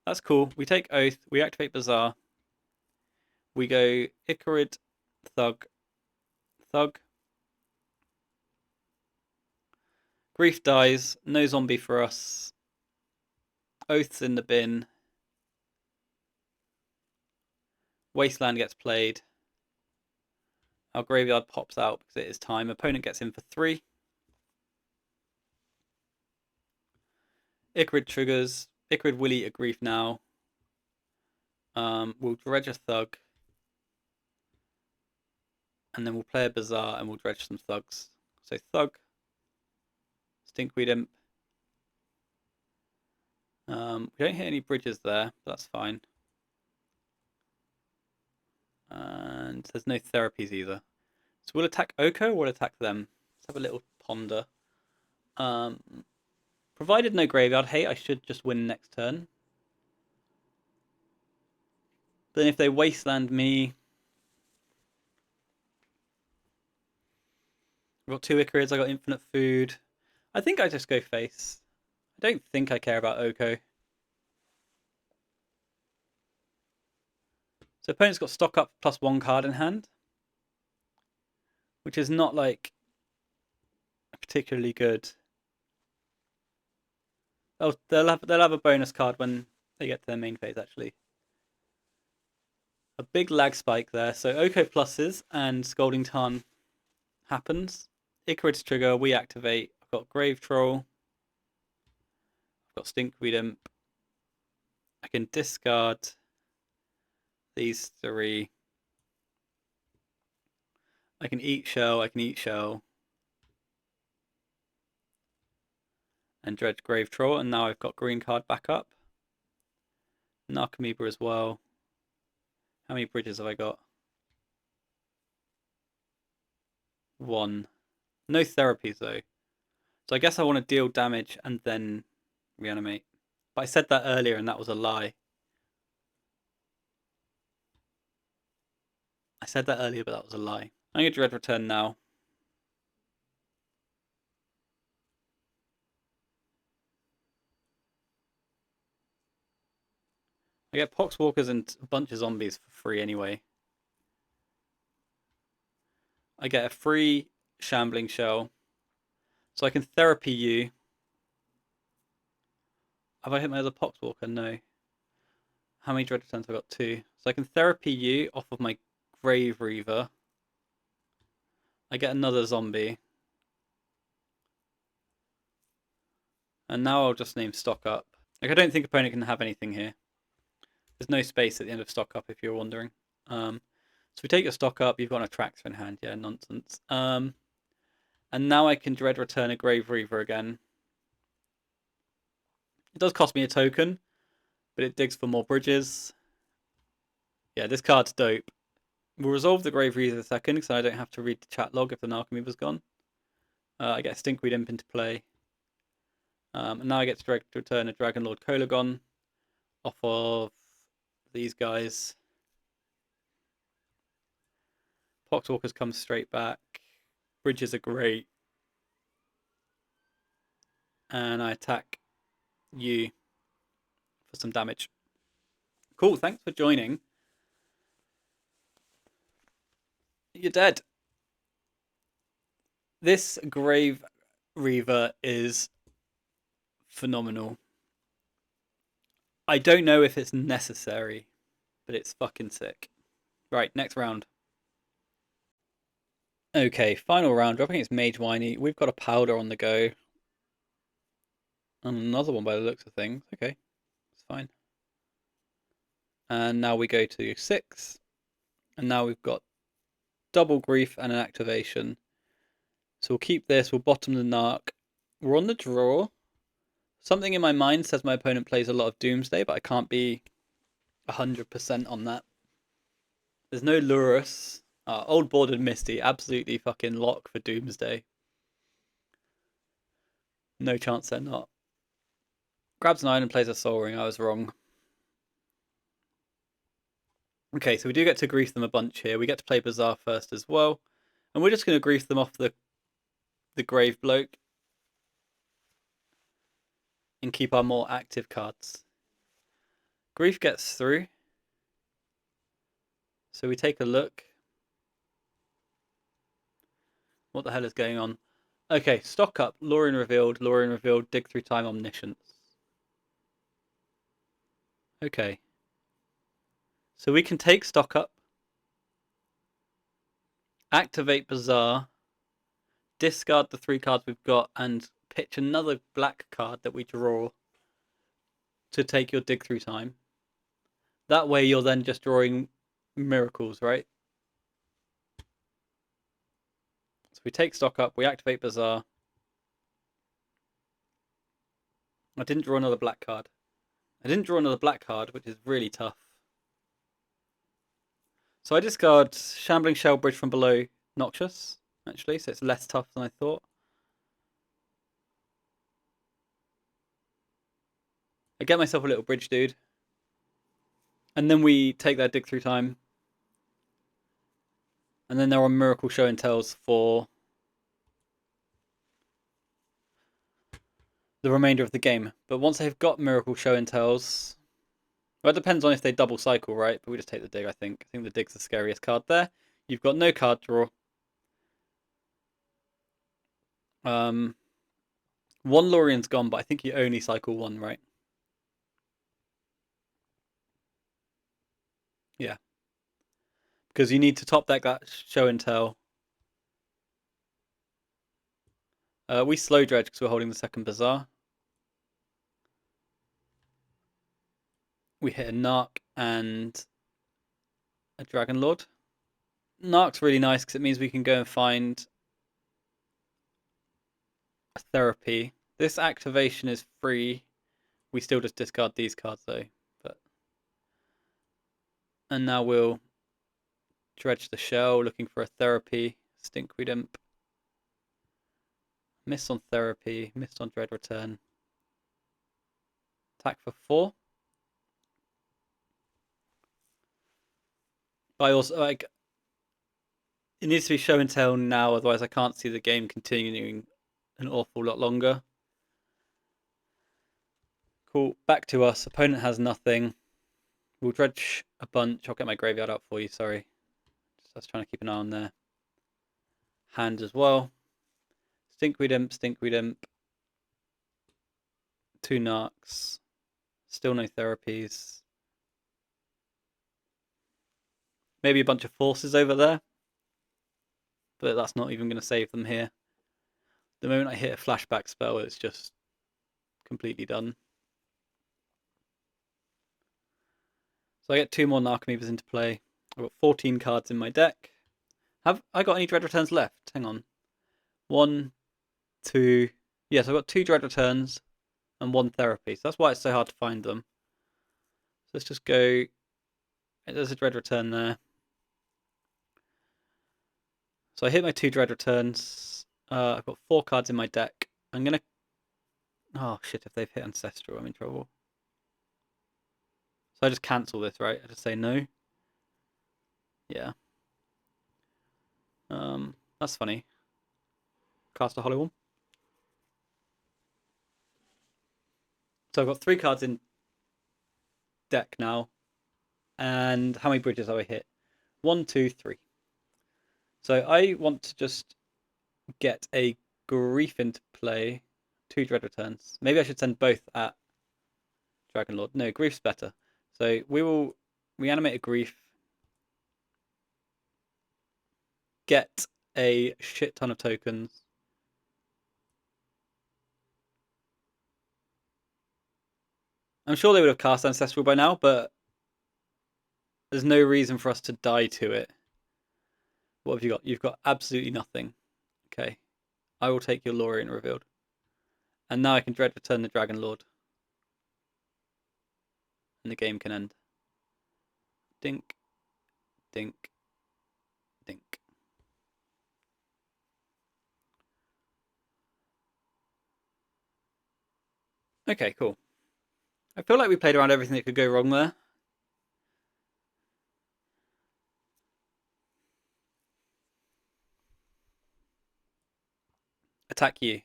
that's cool. We take Oath, we activate Bazaar, we go Icarid, Thug, Thug. Grief dies, no zombie for us. Oath's in the bin. Wasteland gets played. Our graveyard pops out because it is time. Opponent gets in for 3. Icarid triggers. Icarid will eat a Grief now. We'll dredge a Thug. And then we'll play a Bazaar and we'll dredge some Thugs. So Thug. Stinkweed Imp. We don't hit any bridges there, but that's fine. And there's no therapies either. So we'll attack Oko or we'll attack them. Let's have a little ponder. Provided no graveyard hate, I should just win next turn. Then if they wasteland me... I've got 2 Icarids, I got infinite food. I think I just go face. I don't think I care about Oko. So opponent's got Stock Up +1 card in hand. Which is not like particularly good. Oh, they'll have a bonus card when they get to their main phase actually. A big lag spike there. So Oko pluses and Scalding Tarn happens. Icarid's trigger, we activate. I've got Grave Troll. I've got Stinkweed Imp. I can discard these 3. I can eat shell, and dredge Grave Troll, and now I've got green card back up. Narcomoeba as well. How many bridges have I got? 1. No therapies though. So I guess I want to deal damage and then reanimate. But I said that earlier and that was a lie. I said that earlier, but that was a lie. I'm going to Dread Return now. I get Poxwalkers and a bunch of zombies for free anyway. I get a free Shambling Shell. So I can therapy you. Have I hit my other Poxwalker? No. How many Dredge returns have I got? 2. So I can therapy you off of my Grave-Reaver. I get another zombie. And now I'll just name stock up. Like, I don't think opponent can have anything here. There's no space at the end of stock up, if you're wondering. So we take your stock up. You've got an Attractor in hand. Yeah, nonsense. And now I can Dread return a Grave-Reaver again. It does cost me a token, but it digs for more bridges. Yeah, this card's dope. We'll resolve the Grave-Reaver in a second, because I don't have to read the chat log if the Narcomover's gone. I get Stinkweed Imp into play. And now I get to return a Dragon Lord Kolagon off of these guys. Poxwalkers come straight back. Bridges are great. And I attack you for some damage. Cool, thanks for joining. You're dead. This Grave-Reaver is phenomenal. I don't know if it's necessary, but it's fucking sick. Right, next round. Okay, final round. Dropping against Mage Whiny. We've got a powder on the go. And another one by the looks of things. Okay, it's fine. And now we go to 6. And now we've got double grief and an activation. So we'll keep this. We'll bottom the Narc. We're on the draw. Something in my mind says my opponent plays a lot of Doomsday, but I can't be 100% on that. There's no Lurrus. Old Boarded Misty, absolutely fucking lock for Doomsday. No chance they're not. Grabs an iron and plays a Soul Ring. I was wrong. Okay, so we do get to grief them a bunch here. We get to play Bazaar first as well. And we're just going to grief them off the Grave Bloke. And keep our more active cards. Grief gets through. So we take a look. What the hell is going on? Okay, stock up. Lorien revealed, dig through time, omniscience. Okay. So we can take stock up. Activate Bazaar. Discard the 3 cards we've got and pitch another black card that we draw to take your dig through time. That way you're then just drawing miracles, right? So we take stock up, we activate Bazaar. I didn't draw another black card. Which is really tough. So I discard Shambling Shell Bridge from below Noxious, actually, so it's less tough than I thought. I get myself a little bridge dude. And then we take that dig through time. And then there are Miracle Show and Tells for the remainder of the game. But once they've got Miracle Show and Tells, well, it depends on if they double cycle, right? But we just take the dig, I think. I think the dig's the scariest card there. You've got no card draw. One Lorien's gone, but I think you only cycle 1, right? Yeah. Because you need to top deck that Show and Tell. We slow Dredge because we're holding the second Bazaar. We hit a Narc and a Dragon Lord. Narc's really nice because it means we can go and find a therapy. This activation is free. We still just discard these cards though. And now we'll Dredge the Shell, looking for a therapy. Stinkweed Imp. Miss on therapy, missed on Dread Return. Attack for 4. But I also, like, it needs to be show and tell now, otherwise I can't see the game continuing an awful lot longer. Cool, back to us. Opponent has nothing. We'll dredge a bunch. I'll get my graveyard up for you, sorry. Just trying to keep an eye on their hand as well. Stinkweed Imp, Stinkweed Imp. 2 Narcs. Still no therapies. Maybe a bunch of forces over there. But that's not even going to save them here. The moment I hit a flashback spell, it's just completely done. So I get 2 more Narcomoebas into play. I've got 14 cards in my deck. Have I got any Dread Returns left? Hang on. 1, 2... Yes, I've got 2 Dread Returns and 1 Therapy. So that's why it's so hard to find them. So let's just go... There's a Dread Return there. So I hit my 2 Dread Returns. I've got 4 cards in my deck. I'm going to... Oh, shit, if they've hit Ancestral, I'm in trouble. So I just cancel this, right? I just say no. Yeah. That's funny. Cast a Hollow One. So I've got 3 cards in deck now. And how many bridges have I hit? 1, 2, 3. So I want to just get a Grief into play. 2 Dread Returns. Maybe I should send both at Dragon Lord. No, Grief's better. So we will reanimate a Grief. Get a shit ton of tokens. I'm sure they would have cast Ancestral by now, but there's no reason for us to die to it. What have you got? You've got absolutely nothing. Okay. I will take your Lorien revealed. And now I can Dread Return the Dragon Lord. And the game can end. Dink. Dink. Dink. Okay, cool. I feel like we played around everything that could go wrong there. Attack you.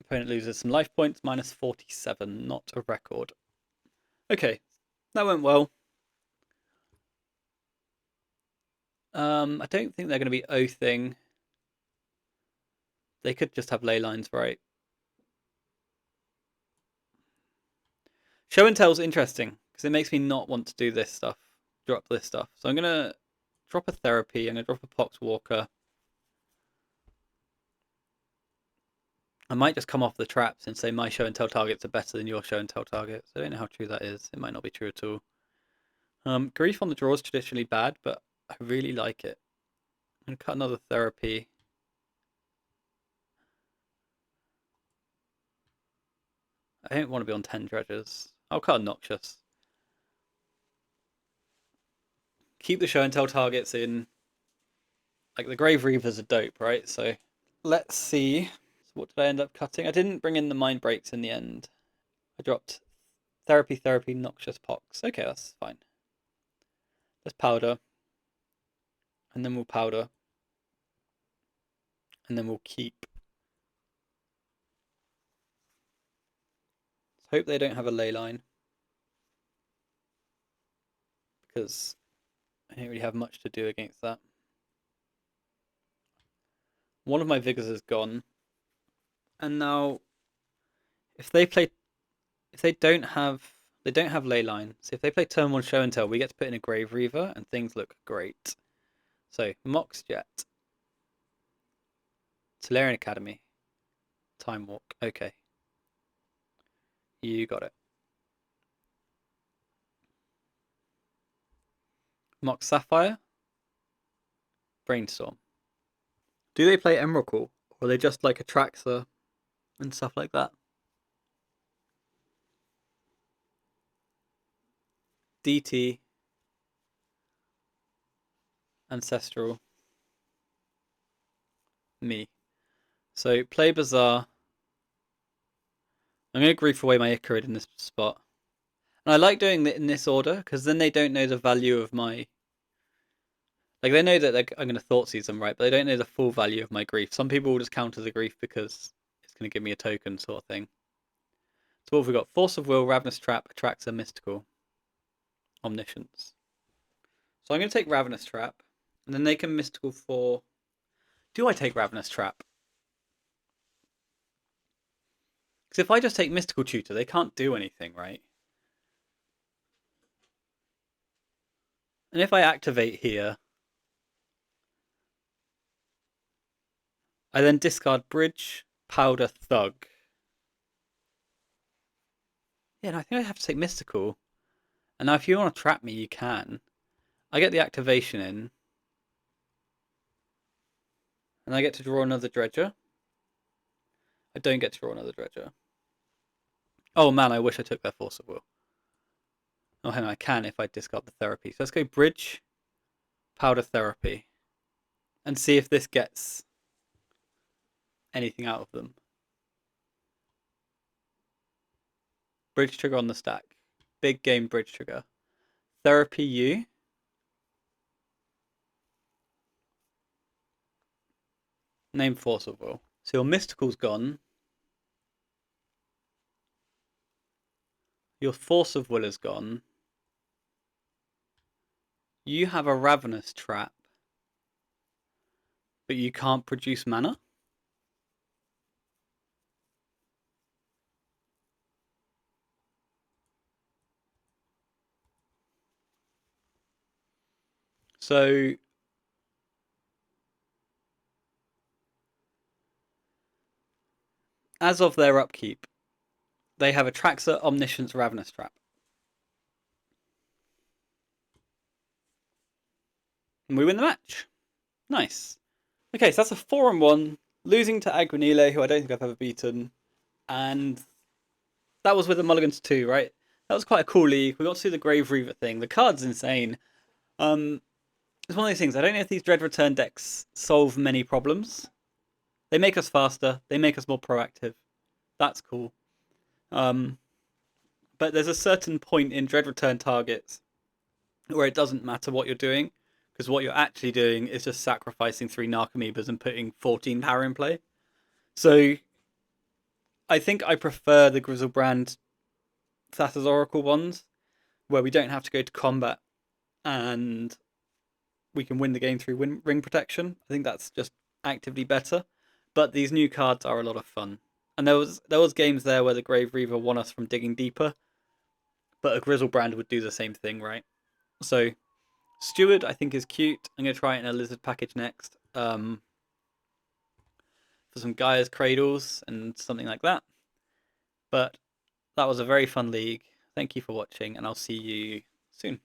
Opponent loses some life points, minus 47, not a record. Okay, that went well. I don't think they're going to be oathing. They could just have ley lines, right? Show and Tell's interesting, because it makes me not want to do this stuff. Drop this stuff. So I'm going to drop a Therapy, I'm going to drop a Poxwalker. I might just come off the traps and say my Show and Tell targets are better than your Show and Tell targets. I don't know how true that is. It might not be true at all. Grief on the draw is traditionally bad, but I really like it. I'm going to cut another Therapy. I don't want to be on 10 dredges. I'll cut a Noxious. Keep the Show and Tell targets in. Like, the Grave-Reavers are dope, right? So, let's see. So what did I end up cutting? I didn't bring in the Mind Breaks in the end. I dropped Therapy, Noxious Pox. Okay, that's fine. Let's powder. And then we'll powder. And then we'll keep. Let's hope they don't have a ley line. Because I don't really have much to do against that. One of my Vigors is gone. And now, if they don't have ley line. So if they play turn 1 Show and Tell, we get to put in a Grave-Reaver, and things look great. So Mox Jet, Tolarian Academy, Time Walk. Okay, you got it. Mox Sapphire, Brainstorm. Do they play Emrakul, or are they just like Atraxa and stuff like that? DT, Ancestral, me. So play Bazaar. I'm going to grief away my Icarid in this spot. And I like doing it in this order, because then they don't know the value of my... Like, they know that I'm going to Thoughtseize them, right? But they don't know the full value of my grief. Some people will just counter the grief because it's going to give me a token sort of thing. So what have we got? Force of Will, Ravenous Trap, Atraxa, Mystical, Omniscience. So I'm going to take Ravenous Trap, and then they can Mystical for... Do I take Ravenous Trap? Because if I just take Mystical Tutor, they can't do anything, right? And if I activate here, I then discard Bridge, Powder, Thug. Yeah, no, I think I have to take Mystical. And now if you want to trap me, you can. I get the activation in. And I get to draw another Dredger. I don't get to draw another Dredger. Oh man, I wish I took their Force of Will. Oh, hang on, I can if I discard the Therapy. So let's go Bridge, Powder, Therapy. And see if this gets anything out of them. Bridge trigger on the stack. Big game bridge trigger. Therapy U. Name Force of Will. So your Mystical's gone. Your Force of Will is gone. You have a Ravenous Trap. But you can't produce mana? So as of their upkeep, they have Atraxa, Omniscience, Ravenous Trap. And we win the match. Nice. Okay, so that's a 4-1, losing to Agronile, who I don't think I've ever beaten. And that was with the Mulligans too, right? That was quite a cool league. We got to do the Grave-Reaver thing. The card's insane. It's one of those things. I don't know if these Dread Return decks solve many problems. They make us faster. They make us more proactive. That's cool. But there's a certain point in Dread Return targets where it doesn't matter what you're doing, because what you're actually doing is just sacrificing 3 Narcomoebas and putting 14 power in play. So I think I prefer the Grizzlebrand Thassa's Oracle ones, where we don't have to go to combat and we can win the game through ring protection. I think that's just actively better. But these new cards are a lot of fun. And there was games there where the Grave-Reaver won us from digging deeper, but a Grizzlebrand would do the same thing, right? So Steward, I think, is cute. I'm going to try it in a Lizard package next. For some Gaia's Cradles and something like that. But that was a very fun league. Thank you for watching, and I'll see you soon.